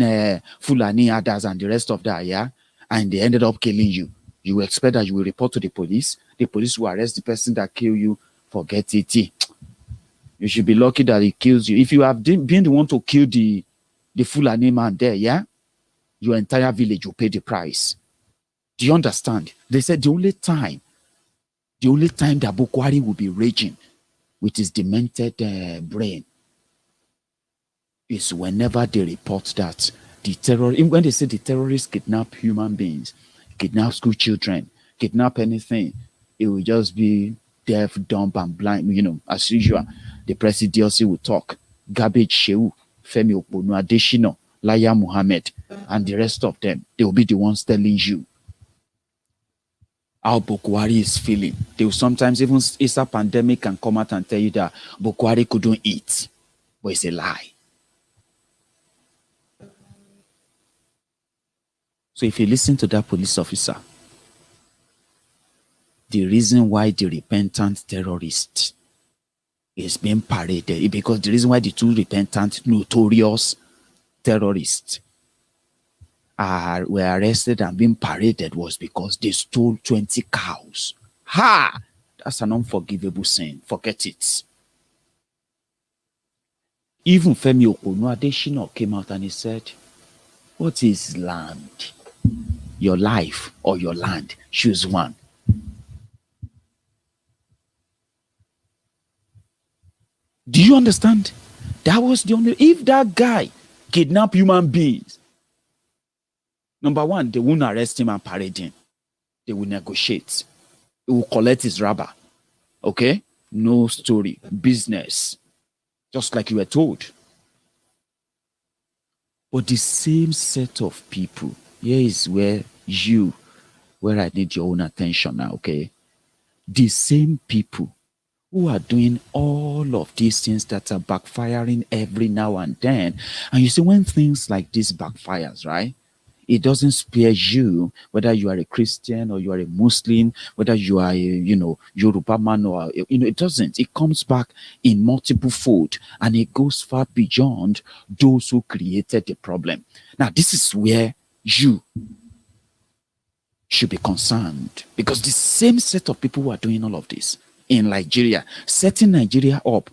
Fulani, others, and the rest of that, yeah, and they ended up killing you, you expect that you will report to the police. The police will arrest the person that killed you. Forget it. You should be lucky that he kills you. If you have been the one to kill the Fulani man there, yeah, your entire village will pay the price. Do you understand? They said the only time that Boko Haram will be raging with his demented brain is whenever they report that when they say the terrorists kidnap human beings, kidnap school children, kidnap anything, it will just be deaf, dumb, and blind. As usual, the presidency will talk. Garbage Shehu, Femi Oponu, Adeshino, Laya Muhammad, and the rest of them, they will be the ones telling you. how Boko Haram is feeling. They will sometimes, even it's a pandemic, can come out and tell you that Boko Haram couldn't eat. But it's a lie. So if you listen to that police officer, the reason why the repentant terrorist is being paraded is because the reason why the two repentant notorious terrorists were arrested and being paraded was because they stole 20 cows. Ha! That's an unforgivable sin. Forget it. Even Femi Okono Adesina came out and he said, what is land? Your life or your land? Choose one. Do you understand? That was the only... If that guy kidnapped human beings, number one, they won't arrest him and parade him. They will negotiate. They will collect his rubber. Okay? No story. Business. Just like you were told. But the same set of people, here is where I need your own attention now, okay? The same people who are doing all of these things that are backfiring every now and then. And you see, when things like this backfires, right? It doesn't spare you, whether you are a Christian or you are a Muslim, whether you are a, Yoruba man or, it doesn't. It comes back in multiple fold and it goes far beyond those who created the problem. Now, this is where you should be concerned, because the same set of people who are doing all of this in Nigeria, setting Nigeria up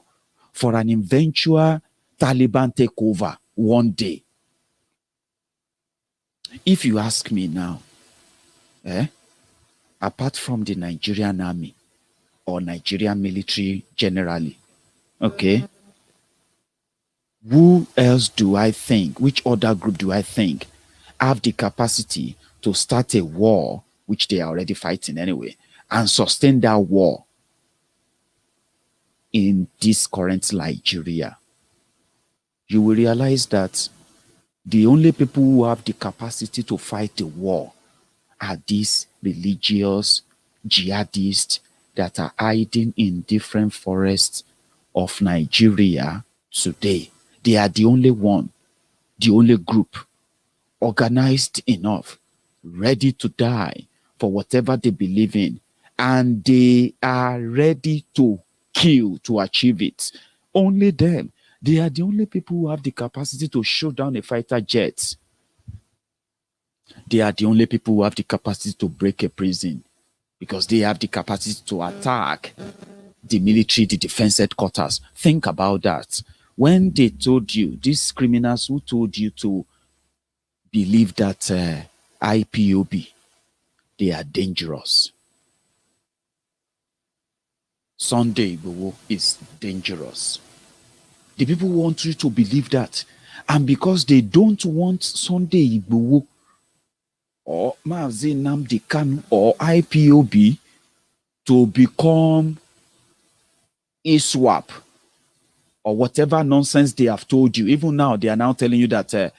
for an eventual Taliban takeover one day. If you ask me now, apart from the Nigerian army or Nigerian military generally, okay, who else do I think, which other group do I think have the capacity to start a war, which they are already fighting anyway, and sustain that war in this current Nigeria? You will realize that the only people who have the capacity to fight the war are these religious jihadists that are hiding in different forests of Nigeria today. They are the only one, the only group organized enough, ready to die for whatever they believe in, and they are ready to kill to achieve it. Only them. They are the only people who have the capacity to shoot down a fighter jet. They are the only people who have the capacity to break a prison, because they have the capacity to attack the military, the defense headquarters. Think about that. When they told you, these criminals who told you to believe that IPOB, they are dangerous. Sunday Igboho is dangerous. The people want you to believe that. And because they don't want Sunday Igboho or Mazi Nnamdi Kanu or IPOB to become ISWAP or whatever nonsense they have told you. Even now, they are now telling you that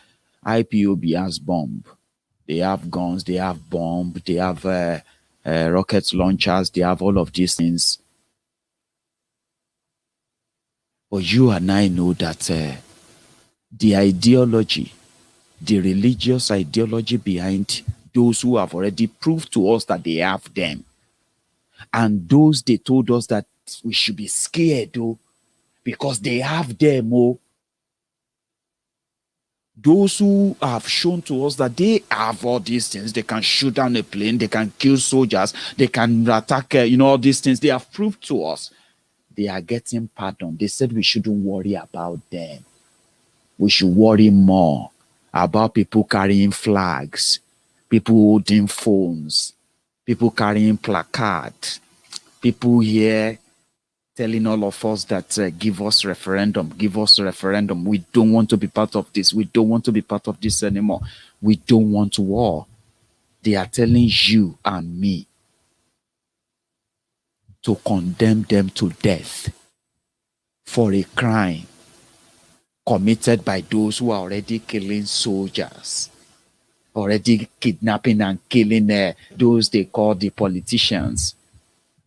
IPOB has bomb. They have guns, they have bomb, they have rocket launchers, they have all of these things. But you and I know that the ideology, the religious ideology behind those who have already proved to us that they have them, and those they told us that we should be scared, though, because they have them, those who have shown to us that they have all these things, they can shoot down a plane, they can kill soldiers, they can attack, all these things, they have proved to us. They are getting pardon. They said we shouldn't worry about them. We should worry more about people carrying flags, people holding phones, people carrying placards, people here telling all of us that give us referendum, give us a referendum. We don't want to be part of this. We don't want to be part of this anymore. We don't want war. They are telling you and me to condemn them to death for a crime committed by those who are already killing soldiers. already kidnapping and killing those they call the politicians.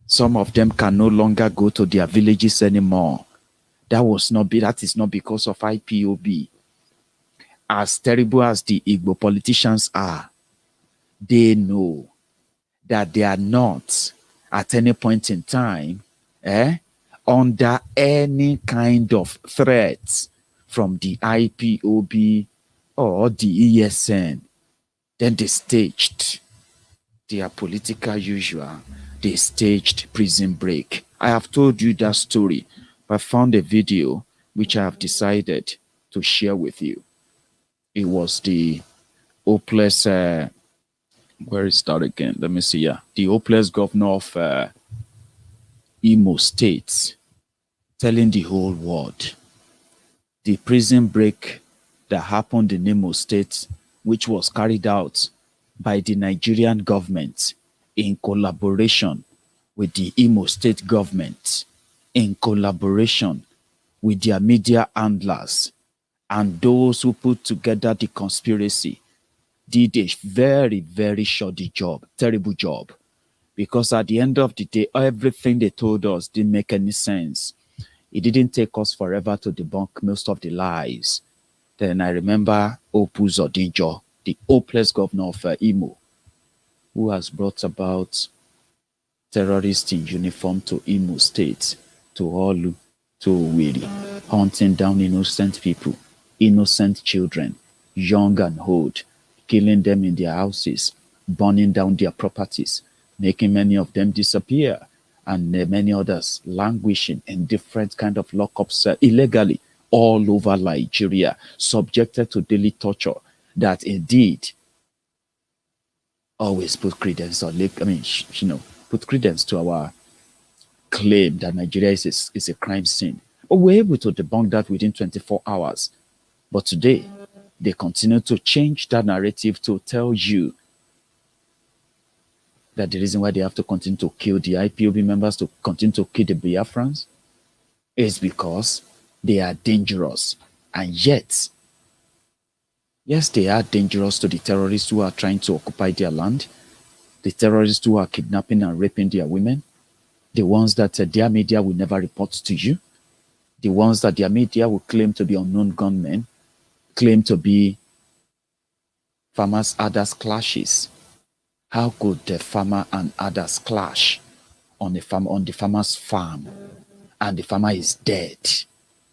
Some of them can no longer go to their villages anymore. That is not because of IPOB. As terrible as the Igbo politicians are, they know that they are not at any point in time under any kind of threats from the IPOB or the ESN. Then they staged their political usual. They staged prison break. I have told you that story. I found a video which I have decided to share with you. It was the hopeless, where is that again? Let me see. Yeah, the hopeless governor of Imo State telling the whole world the prison break that happened in Imo State, which was carried out by the Nigerian government in collaboration with the Imo State government, in collaboration with their media handlers and those who put together the conspiracy, did a very, very shoddy job, terrible job. Because at the end of the day, everything they told us didn't make any sense. It didn't take us forever to debunk most of the lies. Then I remember Opu Zodinjo, the hopeless governor of Imo, who has brought about terrorists in uniform to Imo State, to Olu, to Owerri, hunting down innocent people, innocent children, young and old, killing them in their houses, burning down their properties, making many of them disappear, and many others languishing in different kind of lockups illegally all over Nigeria, subjected to daily torture that indeed always put credence or put credence to our claim that Nigeria is a crime scene. But we're able to debunk that within 24 hours. But today, they continue to change that narrative to tell you that the reason why they have to continue to kill the IPOB members, to continue to kill the Biafrans, is because they are dangerous. And yet, yes, they are dangerous to the terrorists who are trying to occupy their land, the terrorists who are kidnapping and raping their women, the ones that their media will never report to you, the ones that their media will claim to be unknown gunmen, claim to be farmers' others clashes. How could the farmer and others clash on the farmer's farm, and the farmer is dead,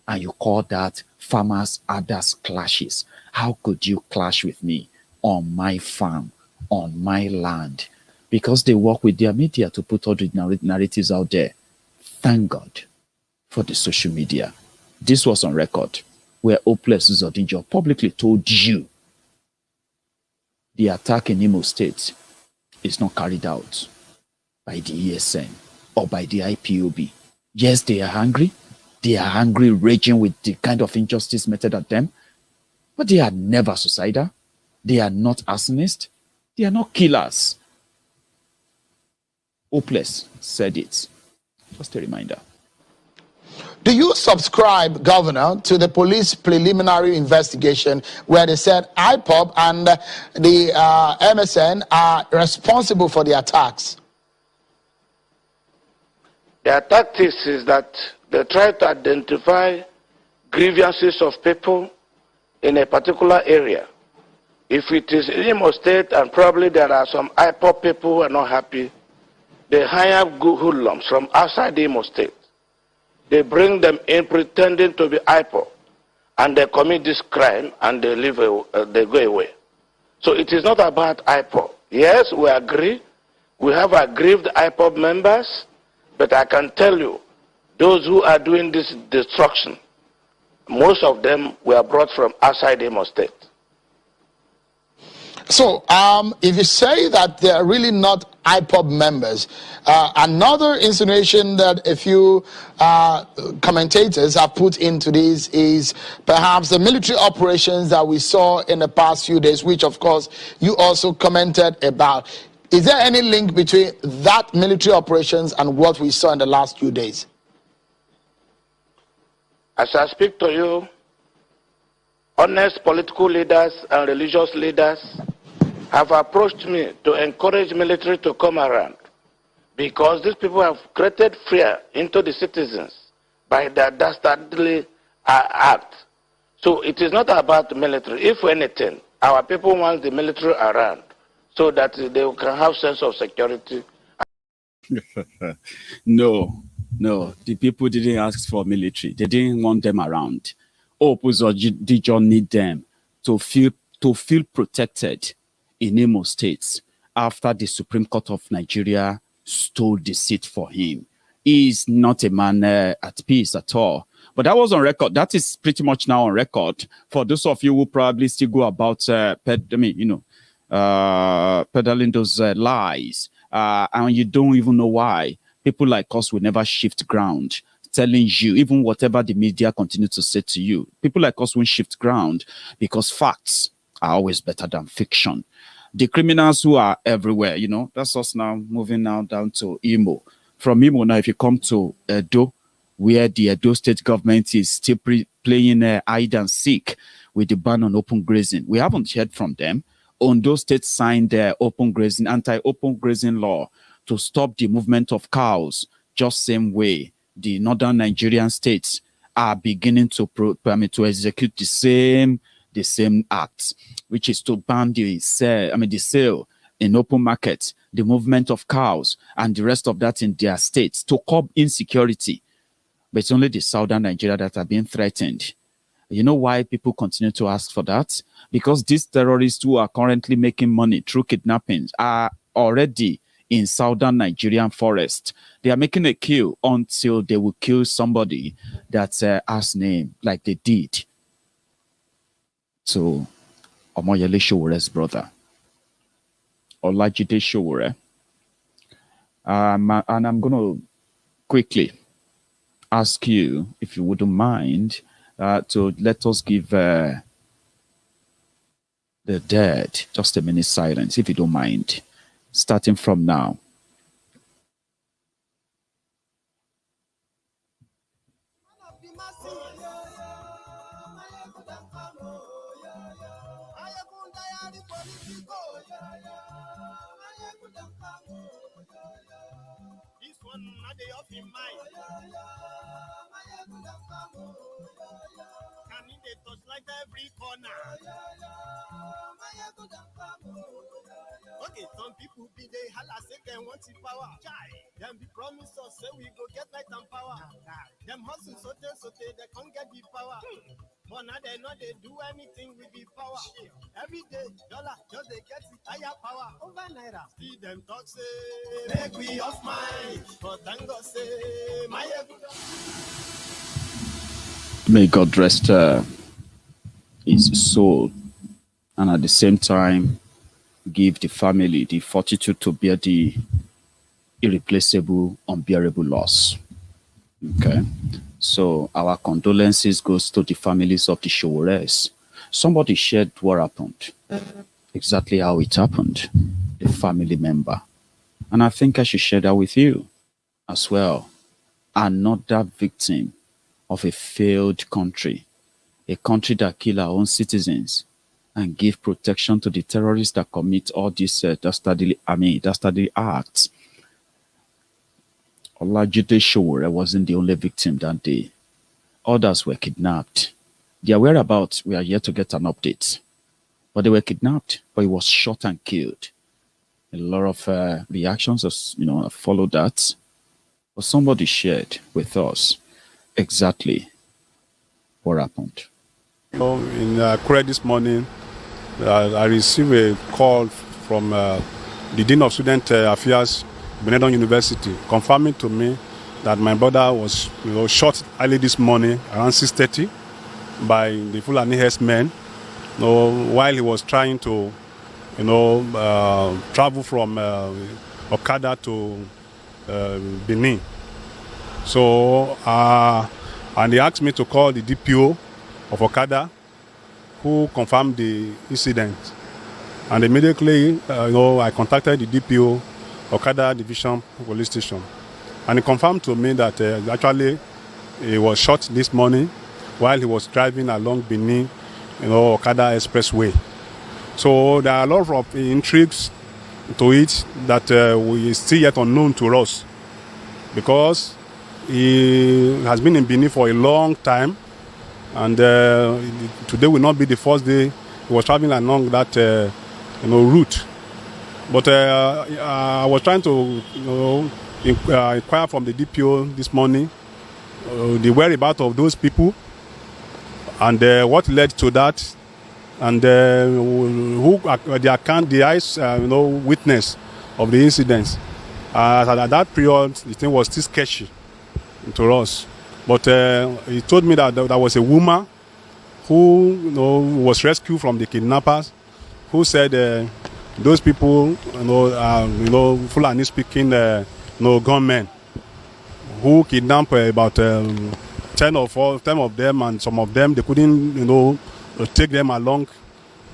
and you call that farmers' others clashes? How could you clash with me on my farm, on my land? Because they work with their media to put all the narratives out there. Thank God for the social media. This was on record, where Hopeless Zodinjo publicly told you the attack in Imo State is not carried out by the ESN or by the IPOB. Yes, they are angry. They are angry, raging with the kind of injustice meted at them. But they are never suicidal. They are not arsonists. They are not killers. Hopeless said it. Just a reminder. Do you subscribe, Governor, to the police preliminary investigation where they said IPOB and the MSN are responsible for the attacks? Their tactics is that they try to identify grievances of people in a particular area. If it is in Imo State and probably there are some IPOB people who are not happy, they hire hoodlums from outside Imo State. They bring them in pretending to be IPOB, and they commit this crime and they they go away. So it is not about IPOB. Yes, we agree. We have aggrieved IPOB members, but I can tell you, those who are doing this destruction, most of them were brought from outside Imo State. So, if you say that they are really not IPOB members, another insinuation that a few commentators have put into this is perhaps the military operations that we saw in the past few days, which of course you also commented about. Is there any link between that military operations and what we saw in the last few days? As I speak to you, honest political leaders and religious leaders have approached me to encourage military to come around because these people have created fear into the citizens by their dastardly act. So it is not about the military. If anything, our people want the military around so that they can have sense of security. No, the people didn't ask for military. They didn't want them around. Opposite did not need them to feel protected in Imo State after the Supreme Court of Nigeria stole the seat for him. He is not a man at peace at all. But that was on record. That is pretty much now on record. For those of you who probably still go about, peddling those lies, and you don't even know why. People like us will never shift ground, telling you, even whatever the media continue to say to you, people like us won't shift ground because facts are always better than fiction. The criminals who are everywhere, that's us now moving now down to Imo. From Imo now, if you come to Edo, where the Edo state government is still playing hide and seek with the ban on open grazing. We haven't heard from them. Ondo state signed their anti-open grazing law to stop the movement of cows, just same way the northern Nigerian states are beginning to execute the same act, which is to ban the sale in open market, the movement of cows, and the rest of that in their states to curb insecurity. But it's only the southern Nigeria that are being threatened. You know why people continue to ask for that? Because these terrorists who are currently making money through kidnappings are already in southern Nigerian forest. They are making a kill until they will kill somebody that's has name, like they did. So, Omoyele Sowore's brother, Olajide Sowore. And I'm going to quickly ask you, if you wouldn't mind, to let us give the dead just a minute silence, if you don't mind, starting from now. This one not the off in mind. Can in the touch like every corner. Okay, some people be they holla say they want the power. Them be promise us say we go get light and power. Them hustle so they can't get the power. But now they know they do anything with the power. Every day, dollar, just they get the higher power. Over naira. See them talk say, make we off mind. But thank God say, May God rest his soul, and at the same time give the family the fortitude to bear the irreplaceable, unbearable loss. Okay, so our condolences goes to the families of the Sowores. Somebody shared what happened, exactly how it happened, a family member, and I think I should share that with you as well. Another victim of a failed country, a country that kill our own citizens and give protection to the terrorists that commit all these dastardly acts. Olajide Sowore wasn't the only victim that day. Others were kidnapped. Their whereabouts, we are yet to get an update. But they were kidnapped, but he was shot and killed. A lot of reactions, followed that. But somebody shared with us exactly what happened. In Accra this morning, I received a call from the Dean of Student Affairs, Benedon University, confirming to me that my brother was shot early this morning around 6:30 by the Fulani herdsmen while he was trying to travel from Okada to Benin. So, and they asked me to call the DPO of Okada, who confirmed the incident. And immediately, I contacted the DPO, Okada Division Police Station. And he confirmed to me that actually he was shot this morning while he was driving along Benin, Okada Expressway. So there are a lot of intrigues to it that we still yet unknown to us, because he has been in Benin for a long time, and today will not be the first day he was traveling along that route. But I was trying to inquire from the DPO this morning the whereabouts of those people and what led to that, and who the eyes witness of the incidents. At that period, the thing was still sketchy to us. But he told me that there was a woman who was rescued from the kidnappers, who said those people are Fulani speaking gunmen who kidnapped about 10 of them, and some of them they couldn't take them along,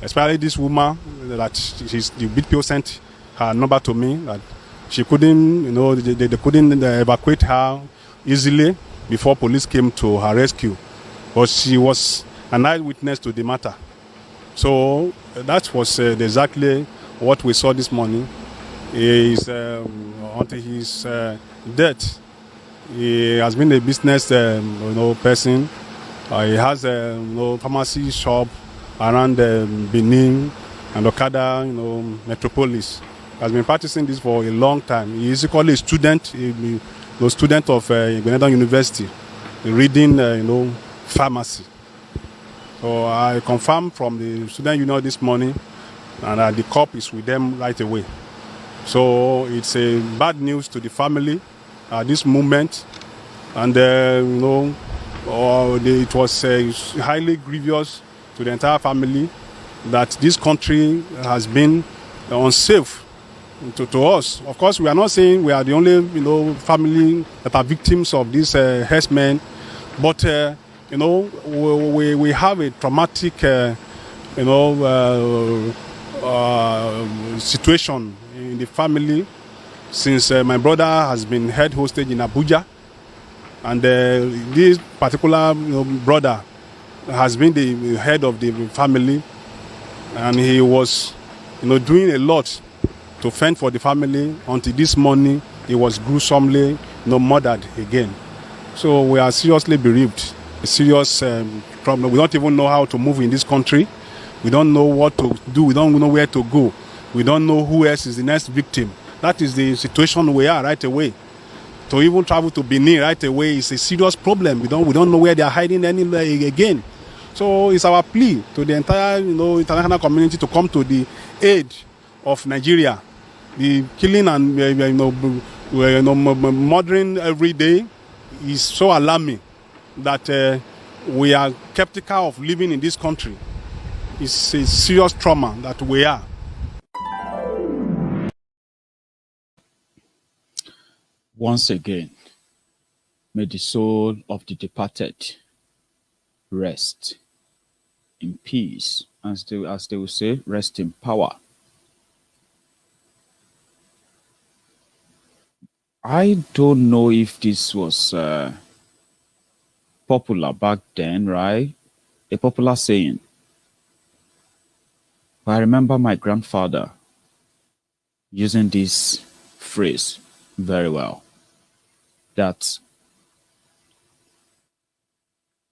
especially this woman that the BPO sent her number to me, that she couldn't they couldn't evacuate her easily before police came to her rescue, but she was an eyewitness to the matter. So that was exactly what we saw this morning. Is until his death, he has been a business person. He has a pharmacy shop around Benin and Okada, metropolis. He has been practicing this for a long time. He is equally a student, a student of Guinea University, reading pharmacy. So I confirmed from the student union this morning, and the cop is with them right away. So it's a bad news to the family at this moment, and it was highly grievous to the entire family that this country has been unsafe to us. Of course, we are not saying we are the only family that are victims of these herdsmen, but we have a traumatic situation in the family since my brother has been held hostage in Abuja, and this particular brother has been the head of the family, and he was doing a lot to fend for the family until this morning he was gruesomely murdered again. So we are seriously bereaved, a serious problem. We don't even know how to move in this country. We don't know what to do. We don't know where to go. We don't know who else is the next victim. That is the situation we are right away. To even travel to Benin right away is a serious problem. We don't know where they are hiding anywhere again. So it's our plea to the entire international community to come to the aid of Nigeria. The killing and murdering every day is so alarming that we are skeptical of living in this country. It's a serious trauma that we are. Once again, may the soul of the departed rest in peace, as they will say, rest in power. I don't know if this was popular back then, right? A popular saying. But I remember my grandfather using this phrase very well, that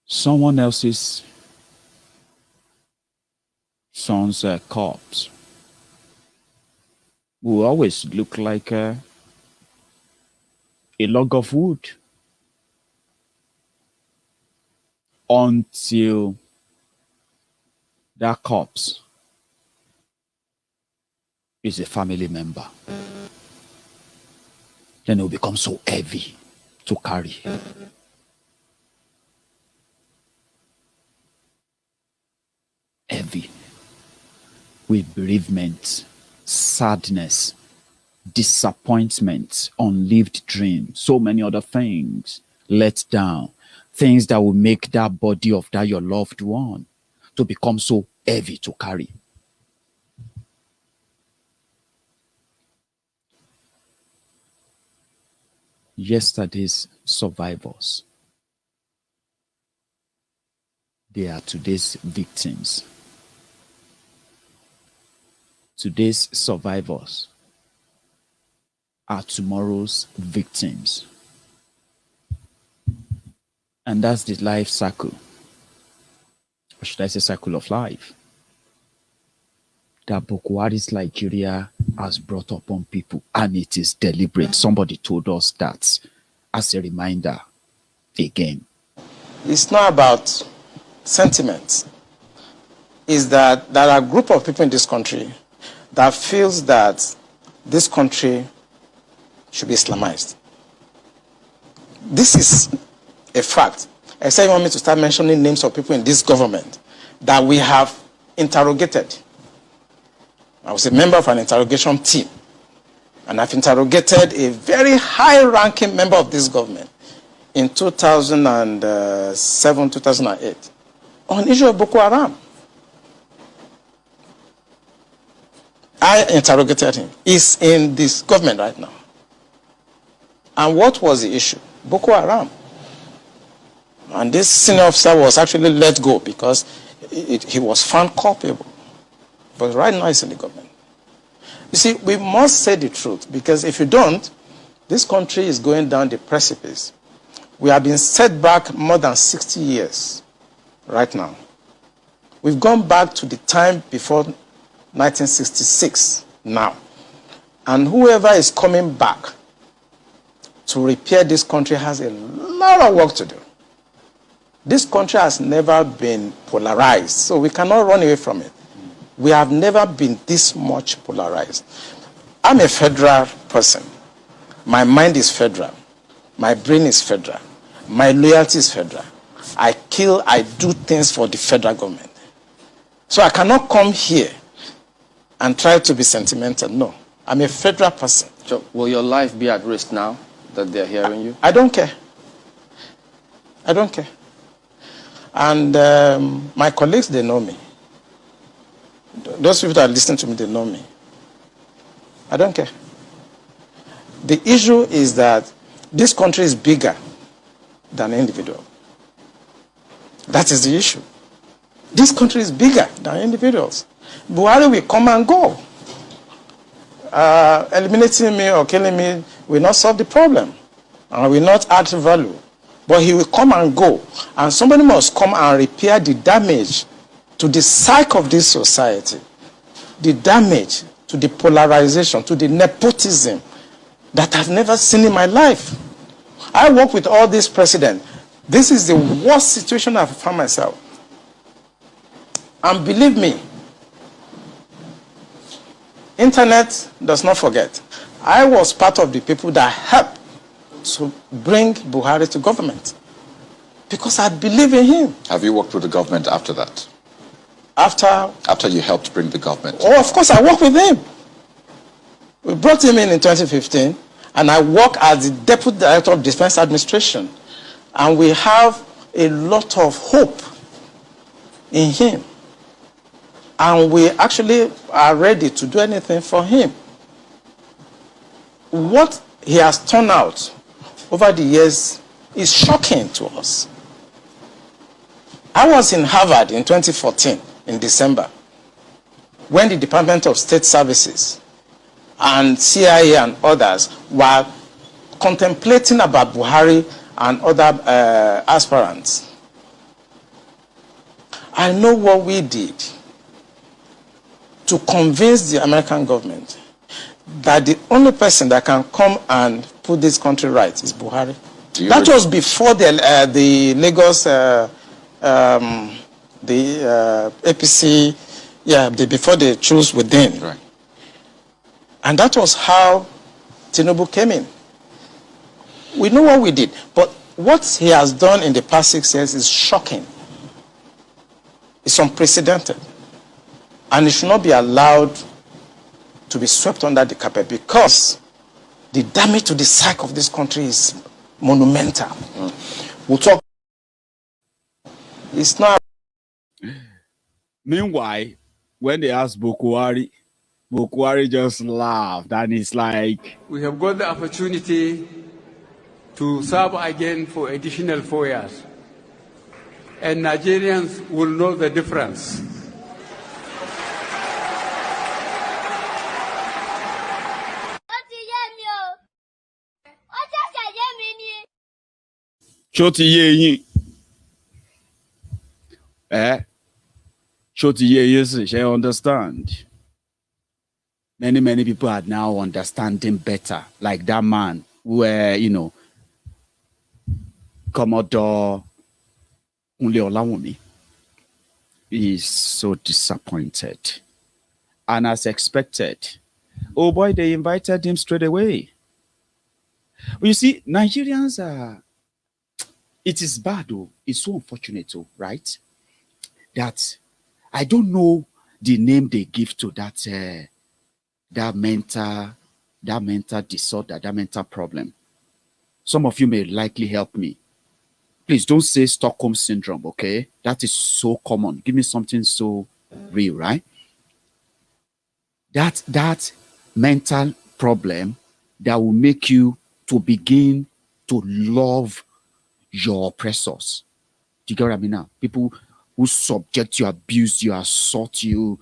someone else's son's corpse will always look like a log of wood until that corpse is a family member. Then it will become so heavy to carry. Heavy with bereavement, sadness, disappointment, unlived dreams, so many other things let down, things that will make that body of that your loved one to become so heavy to carry. Yesterday's survivors, they are today's victims. Today's survivors are tomorrow's victims. And that's the life cycle. Or should I say cycle of life? That Boko Haram's Nigeria has brought upon people, and it is deliberate. Somebody told us that as a reminder again. It's not about sentiment. It's that there are a group of people in this country that feels that this country should be Islamized. This is a fact. I say you want me to start mentioning names of people in this government that we have interrogated. I was a member of an interrogation team, and I've interrogated a very high-ranking member of this government in 2007, 2008 on issue of Boko Haram. I interrogated him. He's in this government right now. And what was the issue? Boko Haram. And this senior officer was actually let go because he was found culpable. But right now he's in the government. You see, we must say the truth, because if you don't, this country is going down the precipice. We have been set back more than 60 years right now. We've gone back to the time before 1966 now. And whoever is coming back to repair this country has a lot of work to do. This country has never been polarized, so we cannot run away from it. We have never been this much polarized. I'm a federal person. My mind is federal. My brain is federal. My loyalty is federal. I do things for the federal government. So I cannot come here and try to be sentimental. No, I'm a federal person. So will your life be at risk now that they're hearing you? I don't care. I don't care. And my colleagues, they know me. Those people that listen to me, they know me. I don't care. The issue is that this country is bigger than an individual. That is the issue. This country is bigger than individuals. Buhari will come and go. Eliminating me or killing me will not solve the problem and will not add value. But he will come and go. And somebody must come and repair the damage to the psyche of this society, the damage to the polarization, to the nepotism that I've never seen in my life. I work with all these presidents. This is the worst situation I've found myself. And believe me, internet does not forget. I was part of the people that helped to bring Buhari to government because I believe in him. Have you worked with the government after that? After you helped bring the government? Oh, of course, I worked with him. We brought him in 2015, and I work as the Deputy Director of Defense Administration. And we have a lot of hope in him. And we actually are ready to do anything for him. What he has turned out over the years is shocking to us. I was in Harvard in 2014, in December, when the Department of State Services and CIA and others were contemplating about Buhari and other aspirants. I know what we did to convince the American government that the only person that can come and put this country right is Buhari. That was before the Lagos, APC, before they chose within. Right. And that was how Tinubu came in. We know what we did, but what he has done in the past 6 years is shocking. It's unprecedented. And it should not be allowed to be swept under the carpet because the damage to the psyche of this country is monumental. We'll talk. It's not. Meanwhile, when they asked Boko Haram just laughed, and it's like, we have got the opportunity to serve again for additional 4 years. And Nigerians will know the difference. Shoti ye Shoti ye she understand. Many people are now understanding better. Like that man where, Commodore Unle Olawumi is so disappointed. And as expected, oh boy, they invited him straight away. Well, you see, Nigerians are, it is bad though. It's so unfortunate though, right? That I don't know the name they give to that mental disorder, that mental problem. Some of you may likely help me. Please don't say Stockholm syndrome, okay? That is so common. Give me something so real, right? That mental problem that will make you to begin to love your oppressors. Do you get what I mean now? People who subject you, abuse you, assault you,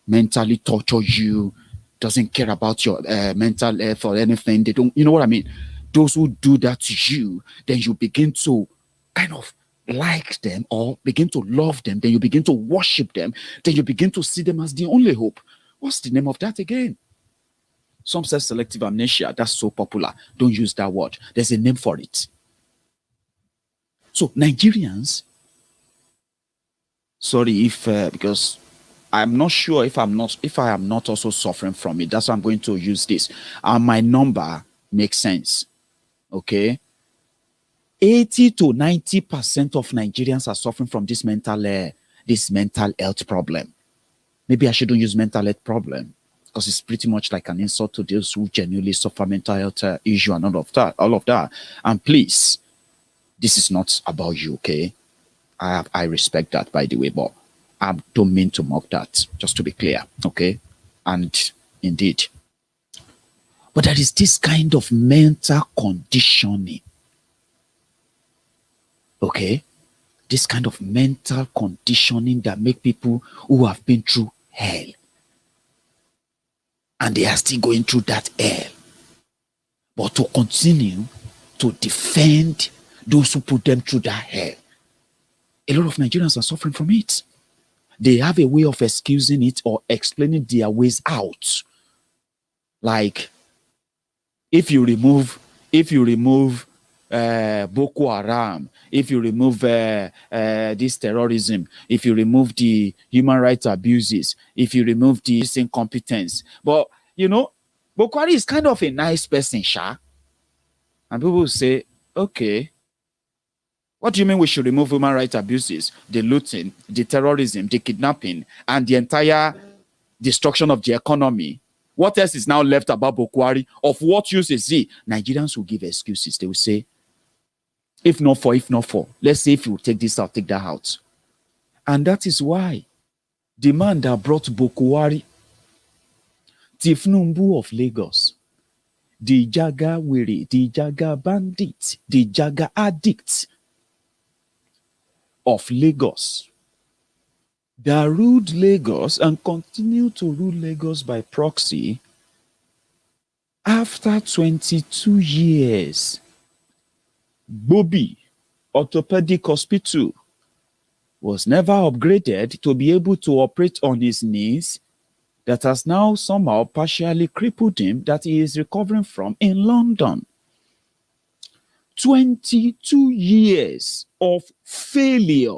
mentally torture you, doesn't care about your mental health or anything. They don't, you know what I mean? Those who do that to you, then you begin to kind of like them or begin to love them. Then you begin to worship them. Then you begin to see them as the only hope. What's the name of that again? Some say selective amnesia. That's so popular. Don't use that word. There's a name for it. So Nigerians, sorry if because I'm not sure if I am not also suffering from it. That's why I'm going to use this. My number makes sense. Okay. 80 to 90% of Nigerians are suffering from this mental health problem. Maybe I shouldn't use mental health problem because it's pretty much like an insult to those who genuinely suffer mental health issue and all of that. And please, this is not about you, okay? I respect that, by the way, but I don't mean to mock that, just to be clear, okay? And indeed. But there is this kind of mental conditioning, okay? This kind of mental conditioning that make people who have been through hell, and they are still going through that hell, but to continue to defend those who put them through that hell. A lot of Nigerians are suffering from it. They have a way of excusing it or explaining their ways out. Like, if you remove Boko Haram, if you remove this terrorism, if you remove the human rights abuses, if you remove the incompetence, but Boko Haram is kind of a nice person, Sha. And people will say, okay, what do you mean we should remove human rights abuses, the looting, the terrorism, the kidnapping, and the entire destruction of the economy? What else is now left about Boko Haram? Of what use is it? Nigerians will give excuses. They will say, if not for, let's say if you take this out, take that out. And that is why the man that brought Boko Haram, Tifnumbu of Lagos, the Jaga Wiri, the Jaga bandit, the Jaga addict of Lagos, that ruled Lagos and continue to rule Lagos by proxy after 22 years. Bobby Orthopedic Hospital was never upgraded to be able to operate on his knees that has now somehow partially crippled him that he is recovering from in London. 22 years of failure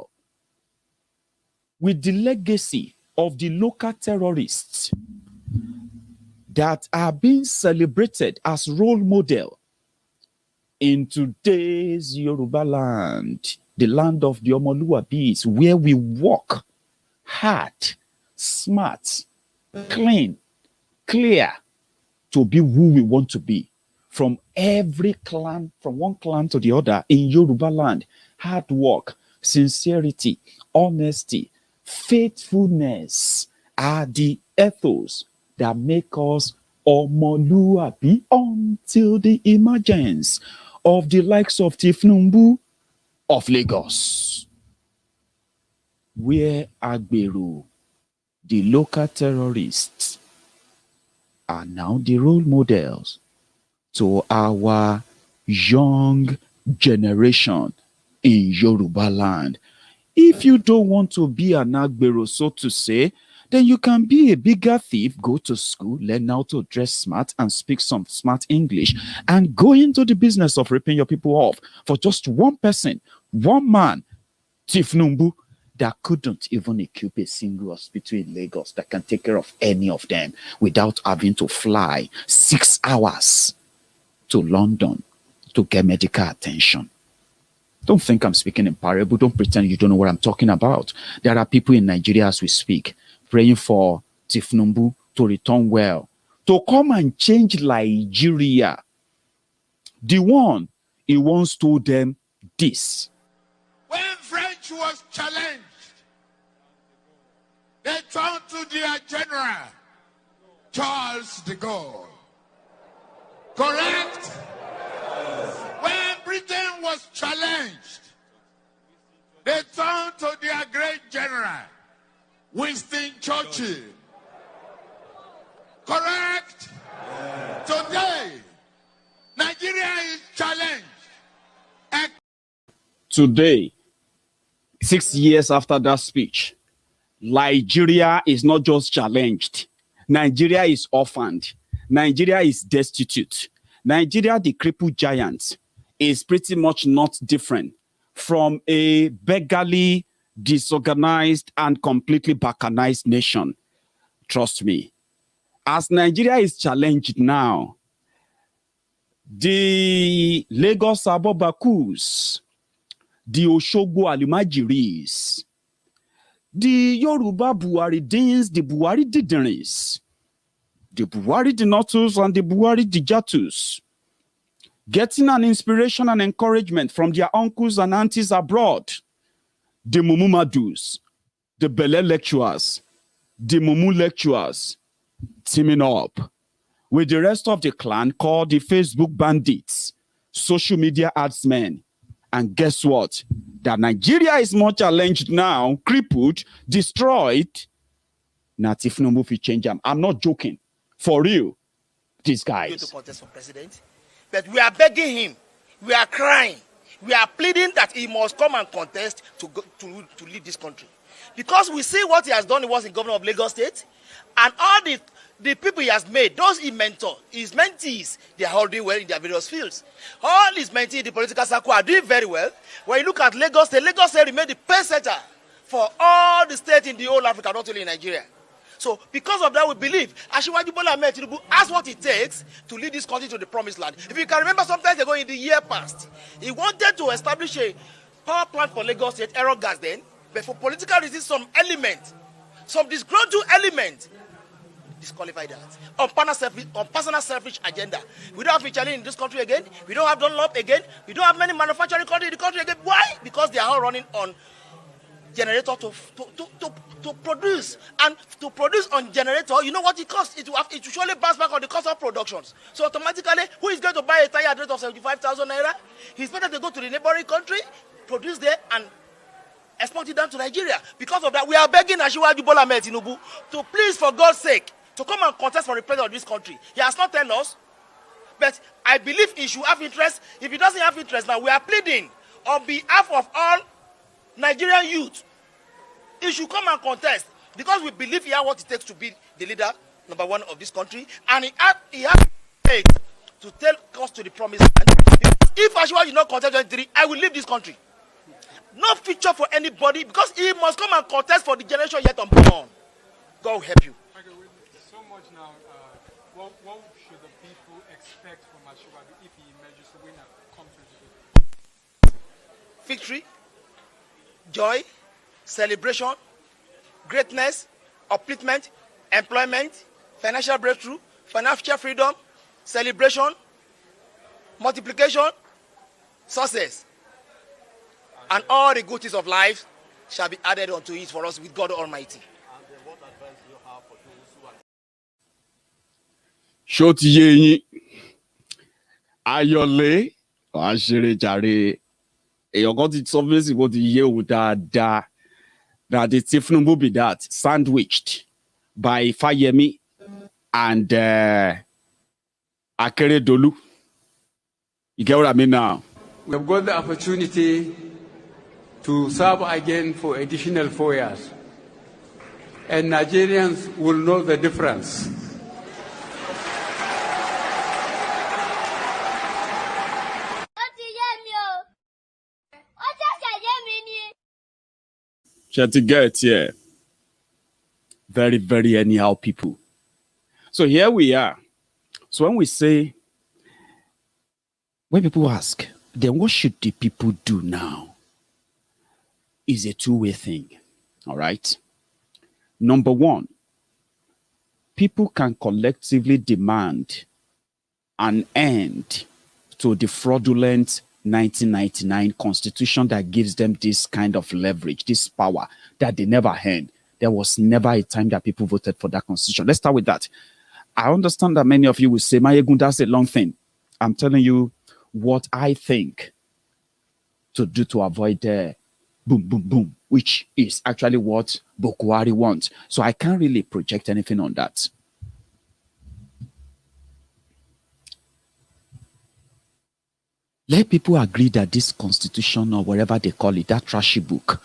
with the legacy of the local terrorists that are being celebrated as role model in today's Yoruba land, the land of the Omoluabis, where we work hard, smart, clean, clear to be who we want to be. From every clan, from one clan to the other in Yoruba land, hard work, sincerity, honesty, faithfulness are the ethos that make us Omoluabi until the emergence of the likes of Tifnumbu of Lagos, where Agberu, the local terrorists, are now the role models to our young generation in Yoruba land. If you don't want to be an agbero, so to say, then you can be a bigger thief, go to school, learn how to dress smart and speak some smart English, and go into the business of ripping your people off for just one person, one man, Chief Numbu, that couldn't even equip a single hospital in Lagos that can take care of any of them without having to fly 6 hours to London to get medical attention. Don't think I'm speaking in parable. Don't pretend you don't know what I'm talking about. There are people in Nigeria as we speak praying for Chief Numbu to return well, to come and change Nigeria. The one, he once told them this. When French was challenged, they turned to their general, Charles de Gaulle. Correct? When Britain was challenged, they turned to their great general, Winston Churchill. Correct? Today, Nigeria is challenged. Today, 6 years after that speech, Nigeria is not just challenged. Nigeria is orphaned. Nigeria is destitute. Nigeria, the crippled giant, is pretty much not different from a beggarly, disorganized, and completely balkanized nation. Trust me. As Nigeria is challenged now, the Lagos Abobakus, the Oshogbo Alumajiris, the Yoruba Buharidins, the Buhari Didiris, the Buhari Dinotus, and the Buhari Dijatus, getting an inspiration and encouragement from their uncles and aunties abroad, the Mumumadus, the Bele lecturers, the Mumu lecturers, teaming up with the rest of the clan called the Facebook bandits, social media adsmen. And guess what? That Nigeria is more challenged now, crippled, destroyed. Natif Numbu change them. I'm not joking. For real, these guys. To contest for president, but we are begging him. We are crying. We are pleading that he must come and contest to lead this country, because we see what he has done. He was in governor of Lagos State, and all the people he has made, those he mentored, his mentees, they are all doing well in their various fields. All his mentees in the political circle are doing very well. When you look at Lagos State remained the pace setter for all the states in the whole Africa, not only in Nigeria. So because of that, we believe Asiwaju Bola Ahmed Tinubu has what it takes to lead this country to the promised land. If you can remember, sometimes ago in the year past, he wanted to establish a power plant for Lagos State, aero gas then, but for political reasons, some disgruntled element disqualified that on personal selfish agenda. We don't have Michelin in this country again. We don't have Dunlop again. We don't have many manufacturing countries in the country again. Why? Because they are all running on generator to produce, and to produce on generator, you know what it costs? It will surely bounce back on the cost of productions. So automatically, who is going to buy a tire at rate of 75,000 naira? He's better to go to the neighboring country, produce there, and export it down to Nigeria. Because of that, we are begging Asiwaju Bola Ahmed Tinubu to please, for God's sake, to come and contest for the president of this country. He has not told us, but I believe he should have interest. If he doesn't have interest now, we are pleading on behalf of all Nigerian youth. He should come and contest, because we believe he has what it takes to be the leader, number one, of this country, and he has to take us to the promised land. If Asiwaju is not contest 23, I will leave this country. No future for anybody, because he must come and contest for the generation yet unborn. God will help you. Okay, so much now. What should the people expect from Asiwaju if he emerges the winner come 2022? Victory, joy, celebration, greatness, upliftment, employment, financial breakthrough, financial freedom, celebration, multiplication, success, and all the good things of life shall be added unto it for us with God Almighty. Shoti yeyin ayọ̀lé àṣírí jàre èèyàn kan ti sọ fún bó ti yé òun dáadáa that the Tinubu be that sandwiched by Fayemi and Akeredolu. You get what I mean now? We have got the opportunity to serve again for additional 4 years. And Nigerians will know the difference. Chatty get here. Very, very anyhow people. So here we are. So when we say, when people ask, then what should the people do now? Is a two-way thing. All right. Number one, people can collectively demand an end to the fraudulent 1999 constitution that gives them this kind of leverage, this power that they never had. There was never a time that people voted for that constitution. Let's start with that. I understand that many of you will say, Maiyegun, that's a long thing. I'm telling you what I think to do to avoid boom, boom, boom, which is actually what Boko Haram wants. So I can't really project anything on that. Let people agree that this constitution or whatever they call it, that trashy book,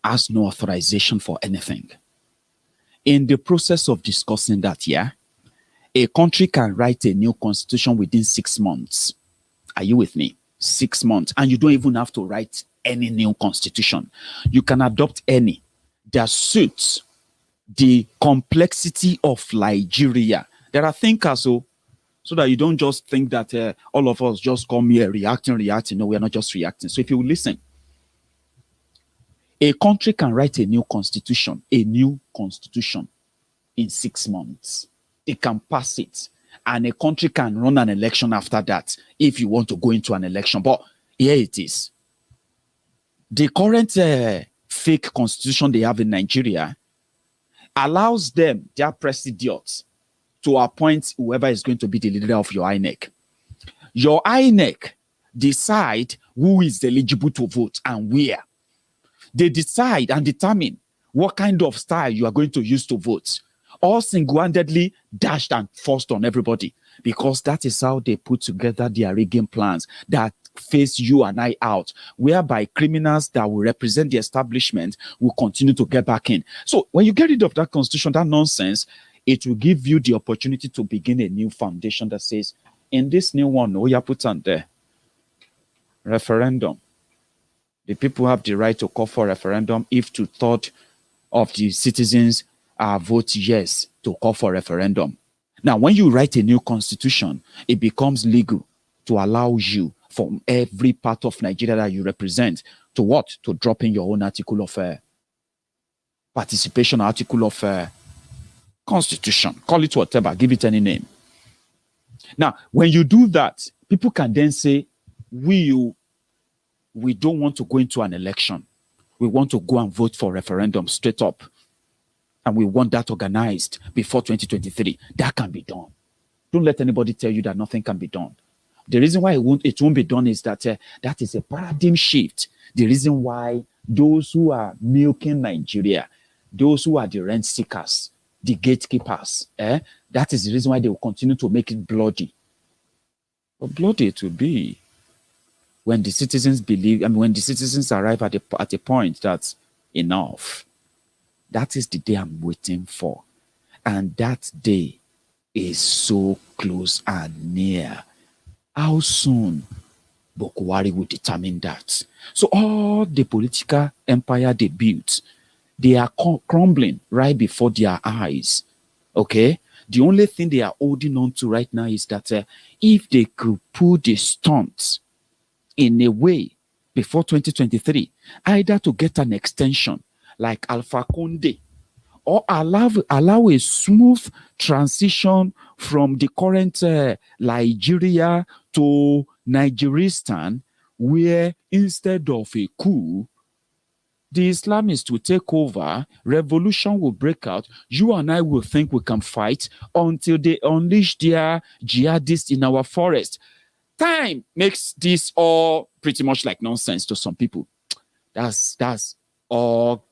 has no authorization for anything. In the process of discussing that, a country can write a new constitution within 6 months. Are you with me? 6 months. And you don't even have to write any new constitution. You can adopt any that suits the complexity of Nigeria. There are thinkers, so that you don't just think that all of us just come here reacting. No, we are not just reacting. So if you listen, a country can write a new constitution in 6 months. They can pass it. And a country can run an election after that if you want to go into an election. But here it is. The current fake constitution they have in Nigeria allows them, their presidents, to appoint whoever is going to be the leader of your INEC. Your INEC decide who is eligible to vote and where. They decide and determine what kind of style you are going to use to vote. All single-handedly dashed and forced on everybody, because that is how they put together their rigging plans that face you and I out, whereby criminals that will represent the establishment will continue to get back in. So when you get rid of that constitution, that nonsense, it will give you the opportunity to begin a new foundation that says, in this new one, put on there, referendum. The people have the right to call for referendum if 2/3 of the citizens vote yes to call for referendum. Now, when you write a new constitution, it becomes legal to allow you from every part of Nigeria that you represent to what? To drop in your own article of participation, article of constitution. Call it whatever, give it any name. Now, when you do that, people can then say, we don't want to go into an election. We want to go and vote for referendum straight up. And we want that organized before 2023. That can be done. Don't let anybody tell you that nothing can be done. The reason why it won't be done is that that is a paradigm shift. The reason why those who are milking Nigeria, those who are the rent seekers, the gatekeepers, that is the reason why they will continue to make it bloody. But bloody it will be when the citizens believe, when the citizens arrive at a point that's enough. That is the day I'm waiting for. And that day is so close and near. How soon Boko Haram will determine that? So all the political empire they built, they are crumbling right before their eyes. Okay? The only thing they are holding on to right now is that if they could pull the stunts in a way before 2023, either to get an extension like Alpha Conde, or allow a smooth transition from the current Nigeria to Nigeristan, where instead of a coup, the Islamists will take over, revolution will break out, you and I will think we can fight until they unleash their jihadists in our forest. Time makes this all pretty much like nonsense to some people. That's all,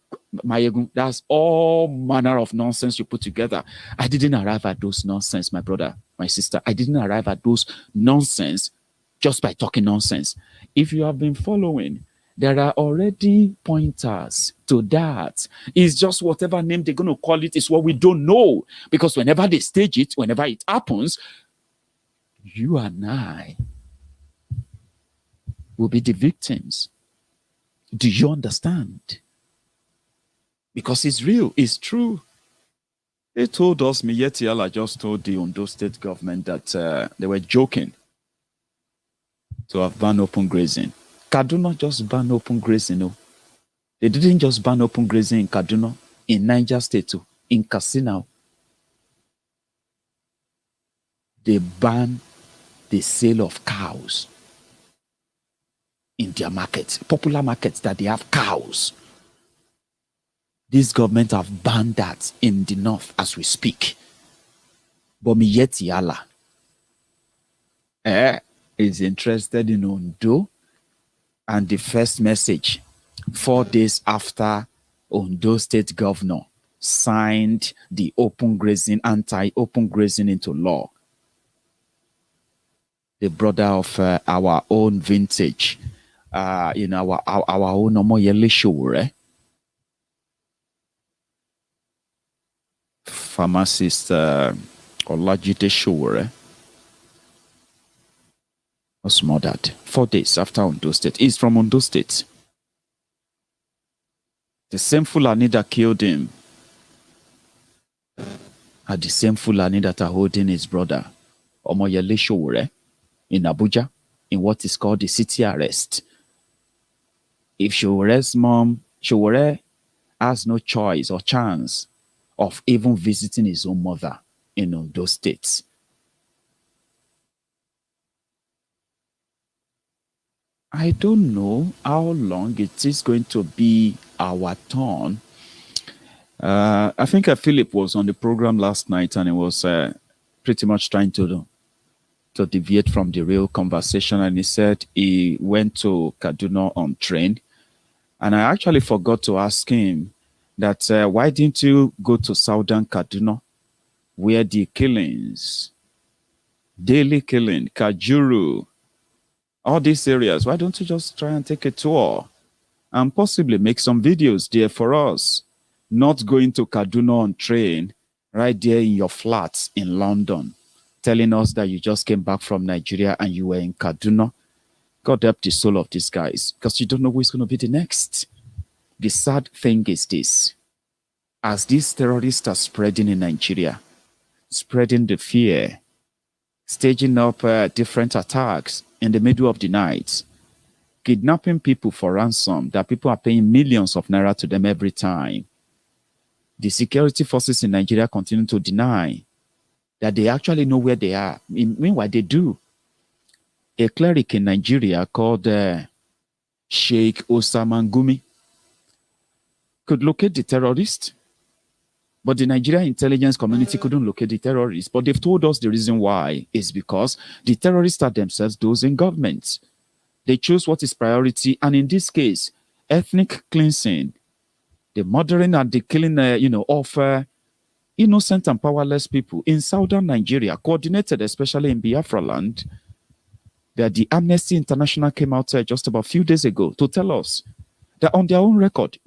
Maiyegun, that's all manner of nonsense you put together. I didn't arrive at those nonsense, my brother, my sister. I didn't arrive at those nonsense just by talking nonsense. If you have been following, there are already pointers to that. It's just whatever name they're going to call it is what we don't know. Because whenever they stage it, whenever it happens, you and I will be the victims. Do you understand? Because it's real, it's true. They told us, Miyetti Allah just told the Ondo state government that they were joking to have banned open grazing. Kaduna just banned open grazing. No. They didn't just ban open grazing in Kaduna, in Niger State too, in Katsina. They banned the sale of cows in their markets, popular markets that they have cows. This government have banned that in the north as we speak. But Miyetti Allah is interested in Ondo, and the first message 4 days after Ondo state governor signed the open grazing, anti-open grazing into law. The brother of our own vintage, our own Omoyele Sowore, pharmacist Olajide Sowore, was murdered 4 days after Ondo State. He's from Ondo State. The same Fulani that killed him are the same Fulani that are holding his brother, Omoyele Sowore, in Abuja, in what is called the city arrest. If Showore's mom, Sowore has no choice or chance of even visiting his own mother in Ondo State. I don't know how long it is going to be our turn. I think Philip was on the program last night, and he was pretty much trying to deviate from the real conversation. And he said he went to Kaduna on train. And I actually forgot to ask him that why didn't you go to southern Kaduna, where the killings, daily killing, Kajuru, all these areas, why don't you just try and take a tour and possibly make some videos there for us? Not going to Kaduna on train, right there in your flats in London, telling us that you just came back from Nigeria and you were in Kaduna. God help the soul of these guys, because you don't know who is going to be the next. The sad thing is this: as these terrorists are spreading in Nigeria, spreading the fear, staging up different attacks in the middle of the night, kidnapping people for ransom that people are paying millions of naira to them every time, the security forces in Nigeria continue to deny that they actually know where they are. Meanwhile, they do. A cleric in Nigeria called Sheikh Osama Gumi could locate the terrorist, but the Nigerian intelligence community couldn't locate the terrorists. But they've told us the reason why is because the terrorists are themselves those in government. They choose what is priority, and in this case, ethnic cleansing, the murdering and the killing, of innocent and powerless people in southern Nigeria, coordinated especially in Biafra land. That the Amnesty International came out just about a few days ago to tell us that on their own record,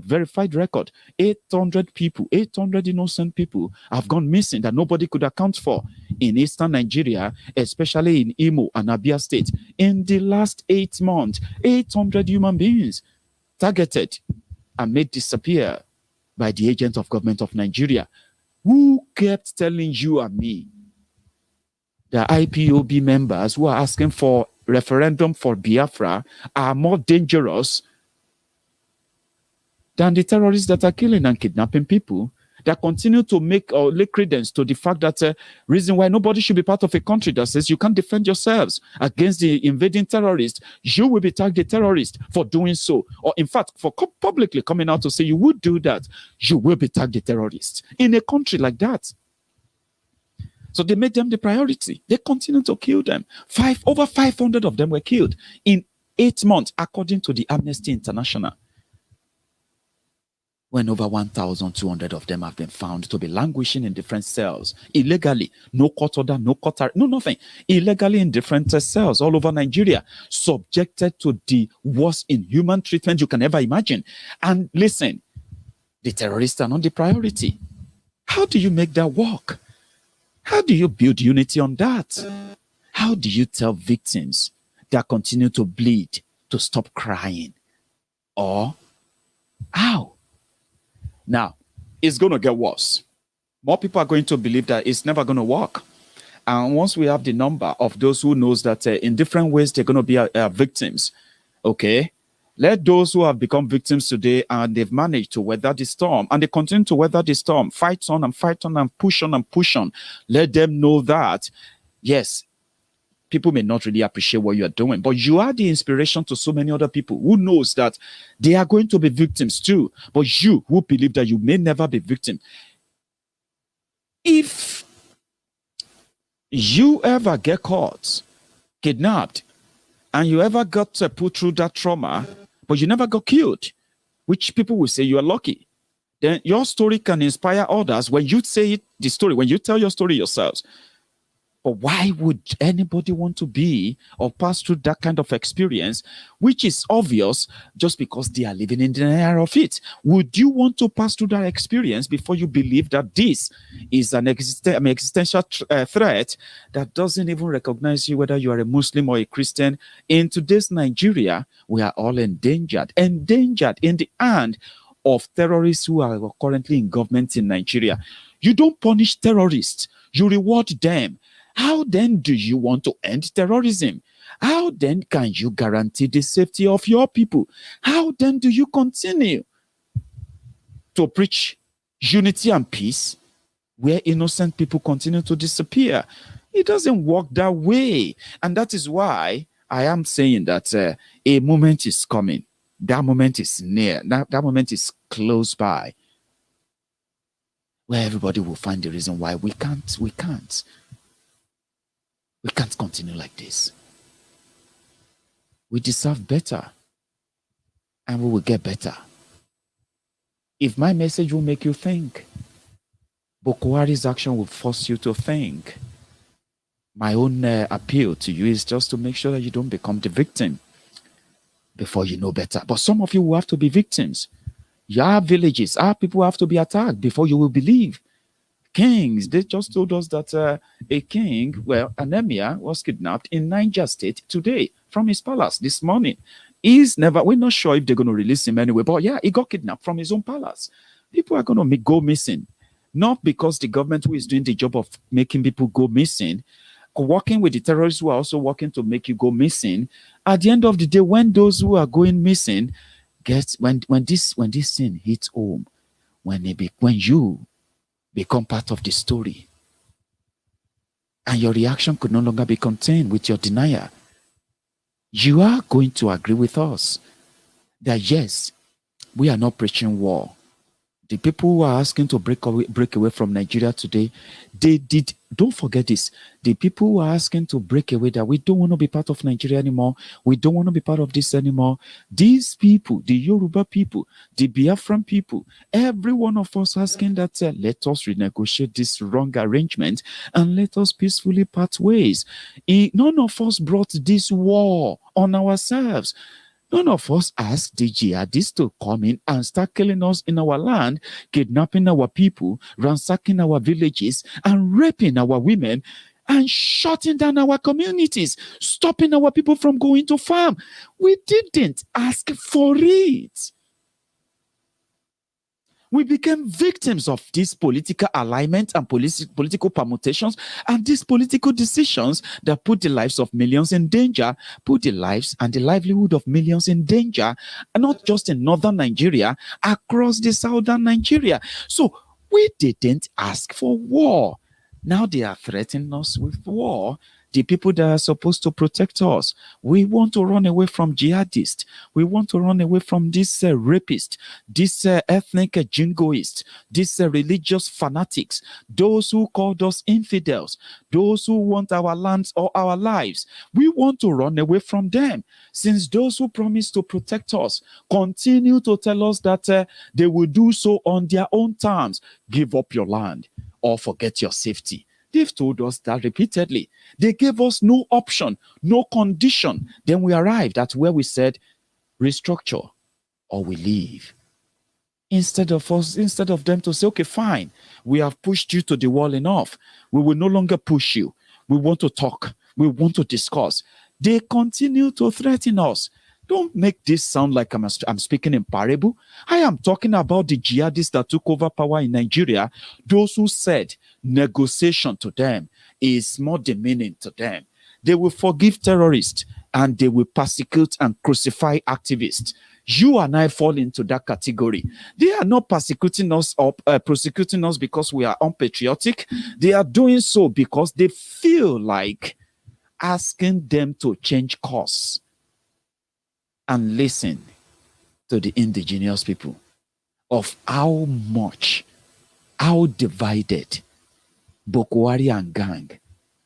verified record, 800 people, 800 innocent people have gone missing that nobody could account for in eastern Nigeria, especially in Imo and Abia State. In the last 8 months, 800 human beings targeted and made disappear by the agent of government of Nigeria, who kept telling you and me the IPOB members who are asking for referendum for Biafra are more dangerous than the terrorists that are killing and kidnapping people, that continue to make or lay credence to the fact that reason why nobody should be part of a country that says you can't defend yourselves against the invading terrorists, you will be tagged a terrorist for doing so. Or in fact, for publicly coming out to say you would do that, you will be tagged a terrorist in a country like that. So they made them the priority. They continue to kill them. Over 500 of them were killed in 8 months, according to the Amnesty International. when over 1,200 of them have been found to be languishing in different cells illegally, no court order, no court, no nothing, illegally in different cells all over Nigeria, subjected to the worst inhuman treatment you can ever imagine. And listen, the terrorists are not the priority. How do you make that work? How do you build unity on that? How do you tell victims that continue to bleed to stop crying? Or how? Now, it's going to get worse. More people are going to believe that it's never going to work. And once we have the number of those who knows that in different ways they're going to be victims, okay, let those who have become victims today and they've managed to weather the storm and they continue to weather the storm, fight on and push on and push on. Let them know that, yes, people may not really appreciate what you're doing, but you are the inspiration to so many other people who knows that they are going to be victims too. But you who believe that you may never be victim, if you ever get caught, kidnapped, and you ever got put through that trauma, but you never got killed, which people will say you are lucky, then your story can inspire others when you say it, the story, when you tell your story yourselves. But why would anybody want to be or pass through that kind of experience, which is obvious just because they are living in denial of it? Would you want to pass through that experience before you believe that this is an existential threat that doesn't even recognize you, whether you are a Muslim or a Christian? In today's Nigeria, we are all endangered in the hand of terrorists who are currently in government in Nigeria. You don't punish terrorists, you reward them. How then do you want to end terrorism? How then can you guarantee the safety of your people? How then do you continue to preach unity and peace where innocent people continue to disappear? It doesn't work that way. And that is why I am saying that a moment is coming. That moment is near. That moment is close by, where everybody will find the reason why we can't continue like this. We deserve better, and we will get better. If my message will make you think, Boko Haram's action will force you to think, my own appeal to you is just to make sure that you don't become the victim before you know better. But some of you will have to be victims. Your villages, our people have to be attacked before you will believe. Kings, they just told us that a king, well, an emir was kidnapped in Niger State today from his palace this morning. We're not sure if they're going to release him anyway, but yeah, he got kidnapped from his own palace. People are going to go missing, not because the government who is doing the job of making people go missing, working with the terrorists who are also working to make you go missing. At the end of the day, when those who are going missing when this sin hits home, when you become part of the story, and your reaction could no longer be contained with your denial, you are going to agree with us that yes, we are not preaching war. The people who are asking to break away from Nigeria today, don't forget this. The people who are asking to break away, that we don't want to be part of Nigeria anymore, we don't want to be part of this anymore. These people, the Yoruba people, the Biafran people, every one of us asking that let us renegotiate this wrong arrangement and let us peacefully part ways. None of us brought this war on ourselves. None of us asked the jihadists to come in and start killing us in our land, kidnapping our people, ransacking our villages, and raping our women, and shutting down our communities, stopping our people from going to farm. We didn't ask for it. We became victims of this political alignment and political permutations and these political decisions that put the lives of millions in danger, put the lives and the livelihood of millions in danger, and not just in northern Nigeria, across the southern Nigeria. So we didn't ask for war. Now they are threatening us with war. the people that are supposed to protect us. We want to run away from jihadists. We want to run away from this rapist, this ethnic jingoist, these religious fanatics, those who called us infidels, those who want our lands or our lives. We want to run away from them, since those who promise to protect us continue to tell us that they will do so on their own terms. Give up your land or forget your safety. They've told us that repeatedly. They gave us no option, no condition. Then we arrived at where we said, restructure or we leave. Instead of them to say, okay, fine, we have pushed you to the wall enough. We will no longer push you. We want to talk. We want to discuss. They continue to threaten us. Don't make this sound like I'm speaking in parable. I am talking about the jihadists that took over power in Nigeria, those who said negotiation to them is more demeaning to them. They will forgive terrorists and they will persecute and crucify activists. You and I fall into that category. They are not persecuting us or prosecuting us because we are unpatriotic. They are doing so because they feel like asking them to change course and listen to the indigenous people of how divided Boko Haram and gang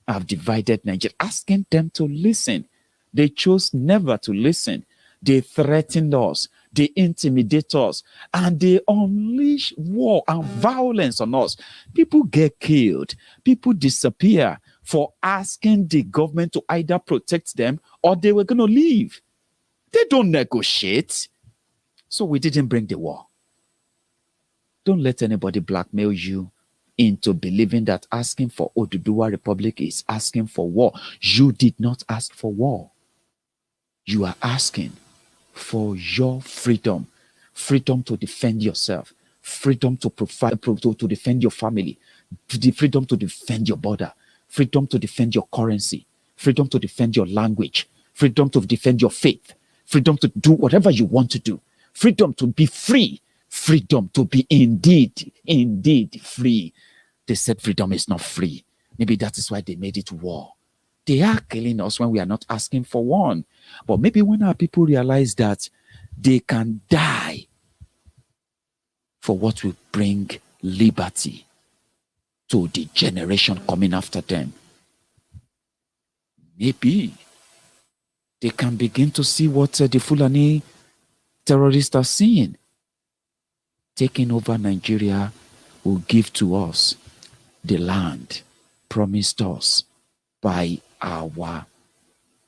have divided Nigeria, asking them to listen. They chose never to listen. They threatened us, they intimidate us, and they unleash war and violence on us. People get killed, people disappear for asking the government to either protect them or they were going to leave. They don't negotiate. So we didn't bring the war. Don't let anybody blackmail you into believing that asking for Oduduwa Republic is asking for war. You did not ask for war. You are asking for your freedom. Freedom to defend yourself. Freedom to provide, to defend your family. The freedom to defend your border. Freedom to defend your currency. Freedom to defend your language. Freedom to defend your faith. Freedom to do whatever you want to do. Freedom to be free. Freedom to be indeed free. They said freedom is not free. Maybe that is why they made it war. They are killing us when we are not asking for one. But maybe when our people realize that they can die for what will bring liberty to the generation coming after them, maybe they can begin to see what the Fulani terrorists are seeing. Taking over Nigeria will give to us the land promised us by our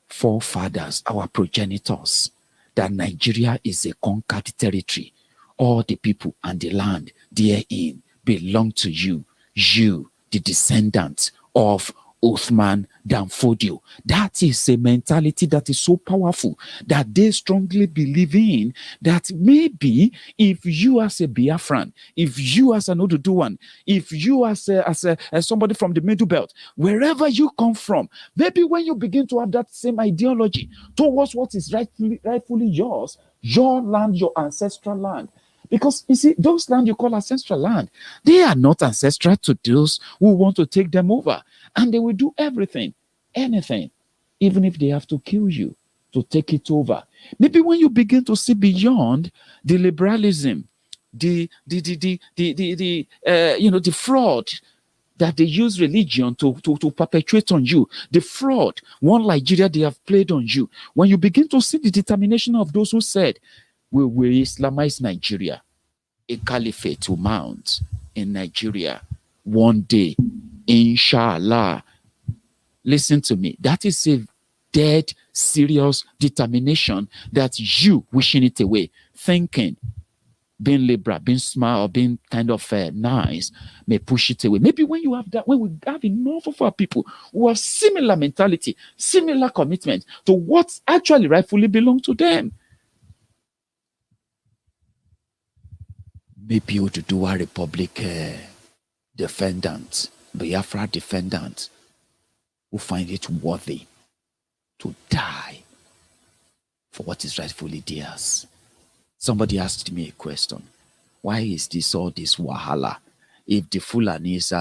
forefathers, our progenitors, that Nigeria is a conquered territory. All the people and the land therein belong to you, the descendants of Othman Danfodio. That is a mentality that is so powerful that they strongly believe in, that maybe if you as a Biafran, if you as an Oduduwan, if you as somebody from the Middle Belt, wherever you come from, maybe when you begin to have that same ideology towards what is rightfully yours, your land, your ancestral land. Because you see, those land you call ancestral land, they are not ancestral to those who want to take them over. And they will do everything, anything, even if they have to kill you to take it over. Maybe when you begin to see beyond the liberalism, the fraud that they use religion to perpetuate on you, the fraud, one Nigeria they have played on you. When you begin to see the determination of those who said, we will Islamize Nigeria, a caliphate will mount in Nigeria one day, inshallah. Listen to me. That is a dead serious determination that you wishing it away, thinking being liberal, being smart, or being kind of nice may push it away. Maybe when you have that, when we have enough of our people who have similar mentality, similar commitment to what actually rightfully belongs to them, maybe Oduduwa Republic defendants, Biafra defendants, who find it worthy to die for what is rightfully theirs. Somebody asked me a question. Why is all this wahala? If the Fulanis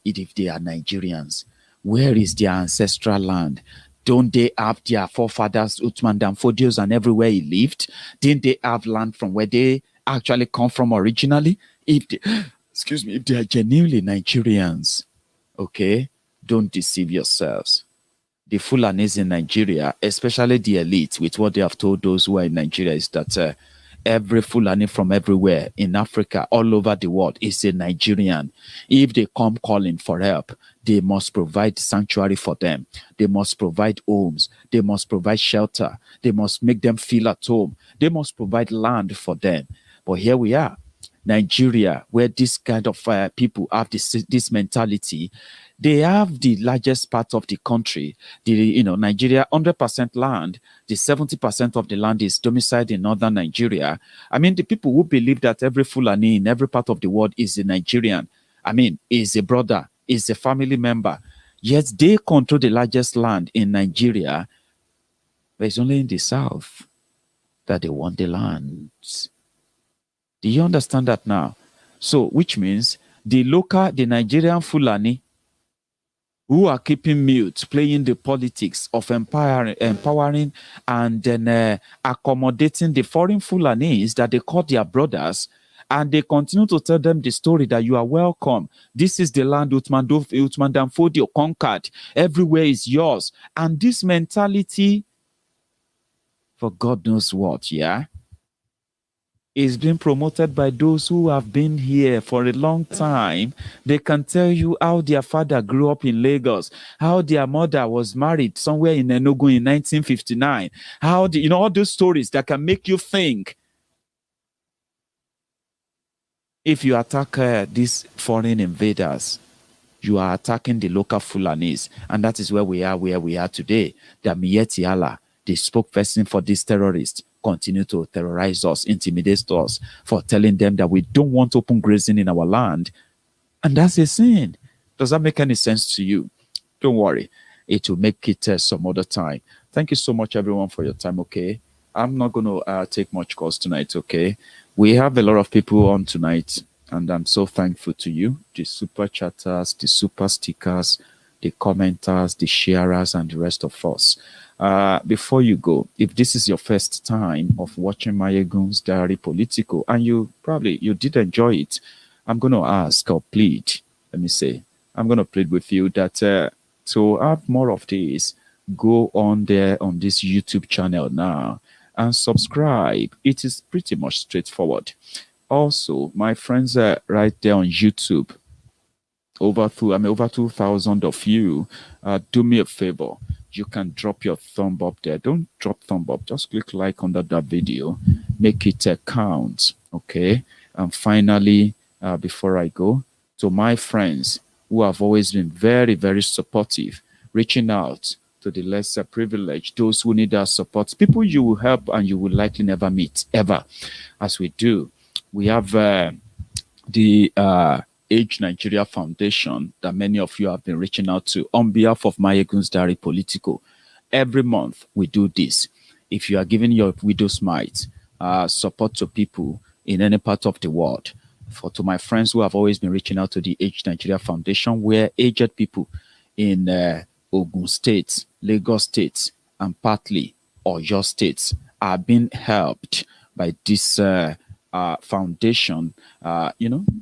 if they are Nigerians, Where is their ancestral land? Don't they have their forefathers, Uthman Danfodios, and everywhere he lived? Didn't they have land from where they actually come from originally? If they, excuse me, if they are genuinely Nigerians, okay, don't deceive yourselves. The Fulanis in Nigeria, especially the elite, with what they have told those who are in Nigeria, is that every Fulani from everywhere in Africa, all over the world, is a Nigerian. If they come calling for help, they must provide sanctuary for them. They must provide homes. They must provide shelter. They must make them feel at home. They must provide land for them. But here we are, Nigeria, where this kind of people have this mentality. They have the largest part of the country. Nigeria, 100% land. The 70% of the land is domiciled in northern Nigeria. I mean, the people who believe that every Fulani in every part of the world is a Nigerian, I mean, is a brother, is a family member. Yet they control the largest land in Nigeria. But it's only in the south that they want the lands. Do you understand that now? So, which means the Nigerian Fulani who are keeping mute, playing the politics of empowering and then accommodating the foreign Fulanis that they call their brothers, and they continue to tell them the story that you are welcome. This is the land Uthman Danfodio conquered. Everywhere is yours. And this mentality, for God knows what, yeah, is being promoted by those who have been here for a long time. They can tell you how their father grew up in Lagos, how their mother was married somewhere in Enugu in 1959, how all those stories that can make you think. If you attack these foreign invaders, you are attacking the local Fulanis, and that is where we are today. The Miyetti Allah, the spokesperson for these terrorists, continue to terrorize us, intimidate us for telling them that we don't want open grazing in our land. And that's a sin. Does that make any sense to you? Don't worry. It will make it some other time. Thank you so much, everyone, for your time, okay? I'm not going to take much calls tonight, okay? We have a lot of people on tonight, and I'm so thankful to you, the super chatters, the super stickers, the commenters, the sharers, and the rest of us. Before you go, if this is your first time of watching Maiyegun's Diary Political, and you did enjoy it, I'm going to ask or plead, I'm going to plead with you that to have more of this, go on there on this YouTube channel now and subscribe. It is pretty much straightforward. Also, my friends are right there on YouTube. Over 2,000 of you. Do me a favor. You can drop your thumb up there. Don't drop thumb up. Just click like under that video. Make it count. Okay. And finally, before I go, to my friends who have always been very, very supportive, reaching out to the lesser privileged, those who need our support, people you will help and you will likely never meet, ever. As we do, we have the Age Nigeria Foundation that many of you have been reaching out to on behalf of Maiyegun's Diary Political. Every month we do this. If you are giving your widow's mite support to people in any part of the world, to my friends who have always been reaching out to the Age Nigeria Foundation, where aged people in Ogun State, Lagos State, and partly Oyo State are being helped by this foundation, a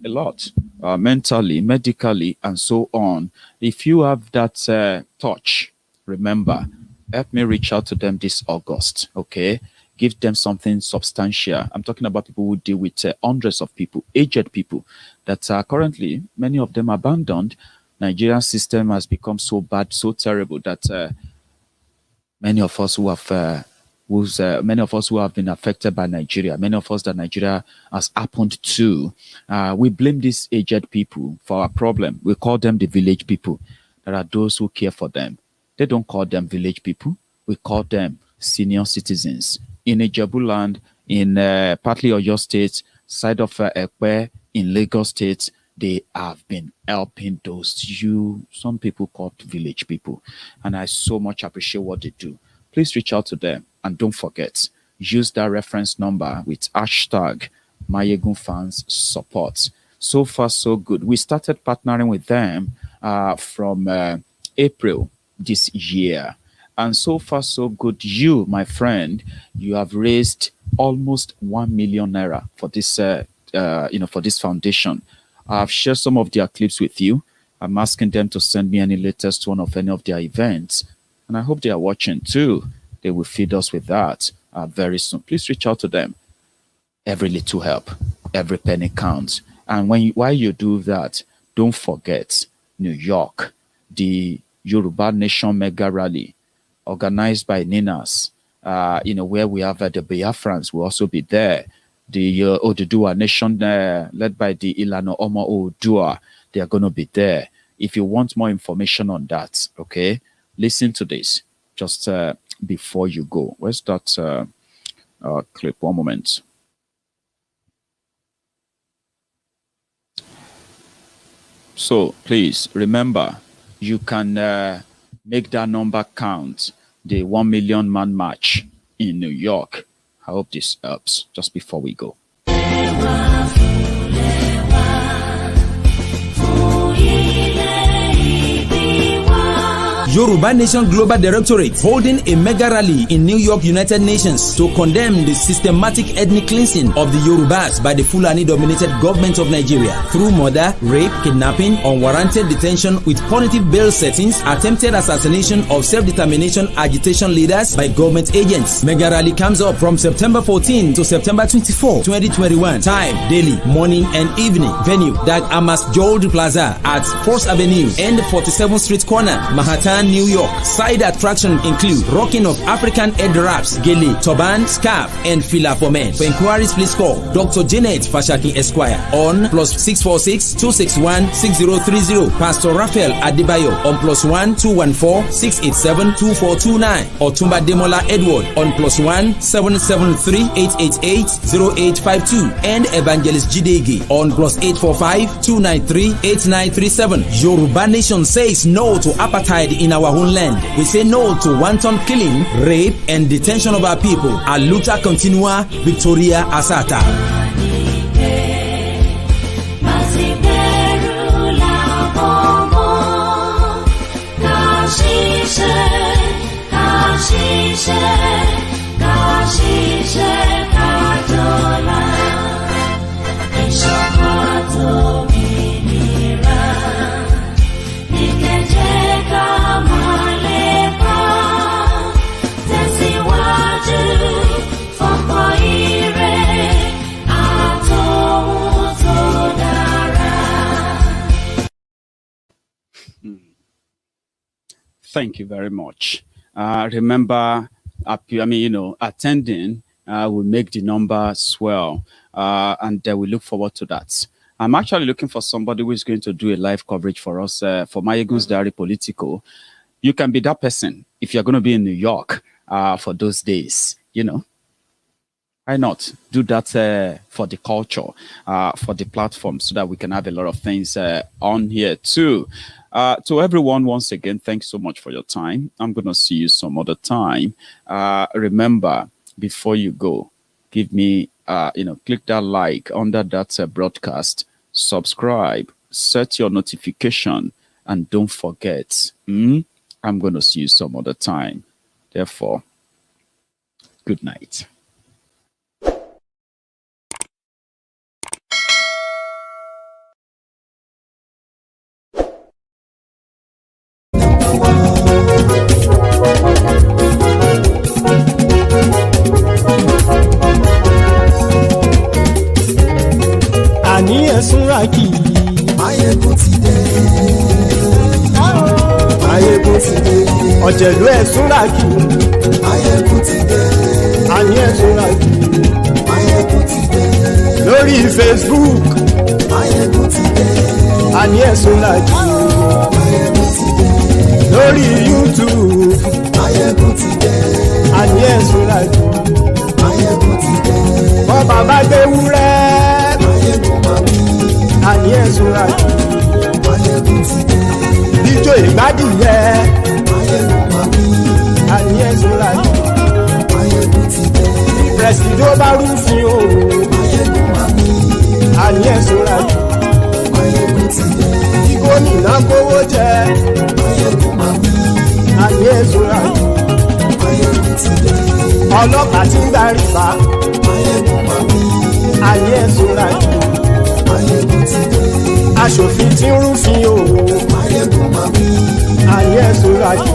lot, mentally, medically, and so on. If you have that touch, remember, help me reach out to them this August, okay? Give them something substantial. I'm talking about people who deal with hundreds of people, aged people, that are currently, many of them abandoned. Nigerian system has become so bad, so terrible that many of us who have many of us who have been affected by Nigeria, many of us that Nigeria has happened to, we blame these aged people for our problem. We call them the village people. There are those who care for them. They don't call them village people. We call them senior citizens. In Ijebu land, in partly Oyo State, side of Ekpe, in Lagos State, they have been helping those some people called village people. And I so much appreciate what they do. Please reach out to them. And don't forget, use that reference number with hashtag Maiyegun Fans Support. So far, so good. We started partnering with them from April this year. And so far, so good. You, my friend, you have raised almost 1 million naira for this, for this foundation. I've shared some of their clips with you. I'm asking them to send me any latest one of any of their events. And I hope they are watching too. They will feed us with that very soon. Please reach out to them. Every little help, every penny counts. And while you do that, don't forget New York, the Yoruba Nation Mega Rally, organized by Ninas, where we have the Biafrans will also be there. The Oduduwa Nation, led by the Ilano Omo Odua, they are going to be there. If you want more information on that, okay, listen to this just before you go. Where's that clip? One moment. So please remember, you can make that number count. The 1 million man march in New York. I hope this helps just before we go. Yoruba Nation Global Directorate holding a mega rally in New York, United Nations to condemn the systematic ethnic cleansing of the Yorubas by the Fulani-dominated government of Nigeria through murder, rape, kidnapping, unwarranted detention with punitive bail settings, attempted assassination of self-determination agitation leaders by government agents. Mega rally comes up from September 14 to September 24, 2021. Time, daily, morning and evening. Venue, Dag Amas Jold Plaza at 4th Avenue and 47th Street Corner, Manhattan, New York. Side attraction include rocking of African head wraps, gele, turban, scarf, and fila for men. For inquiries, please call Dr. Janet Fashakin Esquire on +646 261 6030. Pastor Raphael Adebayo on +1 214 687 2429. Otumba Demola Edward on +1 773 888 0852. And Evangelist Jidegi on +845 293 8937. Yoruba Nation says no to apartheid in our homeland. We say no to wanton killing, rape, and detention of our people. A luta continua, Victoria Asata. Thank you very much. Remember, attending will make the number swell, and we look forward to that. I'm actually looking for somebody who is going to do a live coverage for us for Maiyegun's Diary Political. You can be that person if you're going to be in New York for those days, Why not do that for the culture, for the platform, so that we can have a lot of things on here too. To everyone, once again, thanks so much for your time. I'm going to see you some other time. Remember, before you go, give me, click that like under that broadcast, subscribe, set your notification, and don't forget, I'm going to see you some other time. Therefore, good night. Àní ẹ̀sùnra kì í. Maiyegun ti dé. Maiyegun ti dé. Ọ̀jẹ̀lú ẹ̀sùnra kì í. Maiyegun ti dé. Àní ẹ̀sùnra kì í. Maiyegun ti dé. Lórí Facebook. Maiyegun ti dé. Àní ẹ̀sùnra kì í. Maiyegun ti dé. Lórí YouTube. Maiyegun ti dé. Àní ẹ̀sùnra kì í. Maiyegun ti dé. Bọ́ba bá gbé wúrẹ́. Àní ẹ̀sùn ra jù. Maiyegun ti dé. Ijó ìgbádùn yẹ. Àní ẹ̀sùn ra jù. Maiyegun ti dé. Pẹ̀sìdó bá rúfin o. Àní ẹ̀sùn ra jù. Maiyegun ti dé. Gómìnà kówó jẹ. Maiyegun máa wí. Ayé ìṣúra kì. Maiyegun ti dé. Ọlọ́pàá tí ń darí bá. Maiyegun máa wí. Ayé ìṣúra kì. Maiyegun ti dé. Aṣòfin tí ń rúfin o. Maiyegun máa wí. Ayé ìṣúra kì.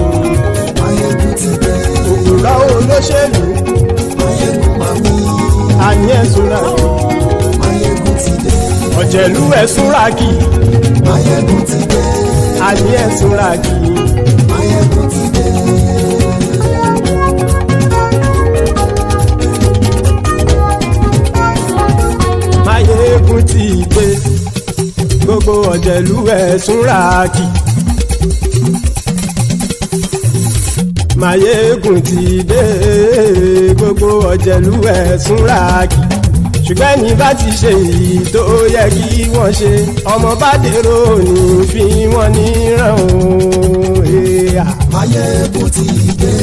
Maiyegun ti dé. Òpùrọ́ olóṣèlú. Maiyegun máa wí. Ayé ìṣúra kì. Maiyegun ti dé. Ọ̀jẹ̀lú ẹ̀ṣúra kì. Maiyegun ti dé. Ayé ìṣúra kì. Maiyegun ti dé. Maiyegun ti dé. Gbogbo ọ̀jẹ̀lú ẹ̀ṣúra kì. Maiyegun ti dé. Gbogbo ọ̀jẹ̀lú ẹ̀ṣúra kì. Ṣùgbọ́n ní bá ti ṣe èyí tó yẹ kí wọ́n ṣe ọmọ bá dèrò ní fi wọ́n níran o. Maiyegun ti dé.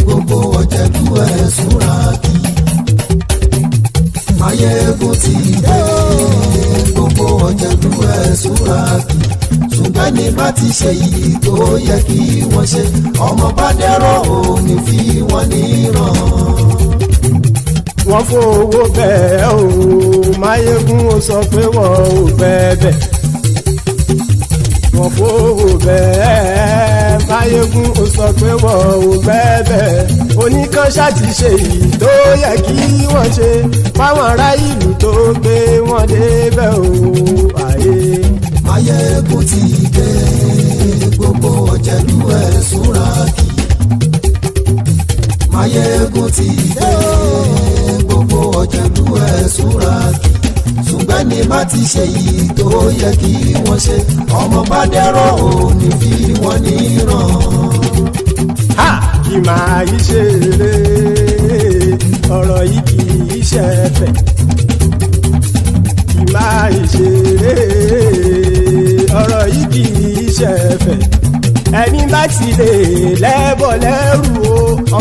Gbogbo ọ̀jẹ̀lú ẹ̀ṣúra kì. Maiyegun ti dé. Gbogbo ọ̀jẹ̀lú ẹ̀ṣúra kì. Ṣùgbọ́n ní bá ti ṣe èyí tó yẹ kí wọ́n ṣe ọmọ bá dèrò ní fi wọ́n níran. Wọ́n fowó bẹ́ẹ̀ o Maiyegun ó sọ pé wọ́n ò bẹ́ẹ̀. Wọ́n fowó bẹ́ẹ̀ Maiyegun ó sọ pé wọ́n ò bẹ́ẹ̀. Oníkan ṣáàtì ṣe èyí tó yẹ kí wọ́n ṣe fáwọn ará ìlú tó gbé wọn débẹ̀ o. Maiyegun ti dé. Gbogbo ọ̀jẹ̀lú ẹ̀ṣúra kì. Maiyegun ti dé. Gbogbo ọ̀jẹ̀lú ẹ̀ṣúra kì. Ṣùgbọ́n ní bá ti ṣe yìí tó yẹ kí wọ́n ṣe ọmọ bá dẹ́rọ̀ ò ní fi wọ́n níran. Kì máa yí ṣeré ọ̀rọ̀ yìí kì í ṣẹ̀fẹ̀. Kì máa yí ṣeré ọ̀rọ̀ yìí kì í ṣẹ̀fẹ̀. Ẹni bá ti lè lẹ́bọ̀ lẹ́rù o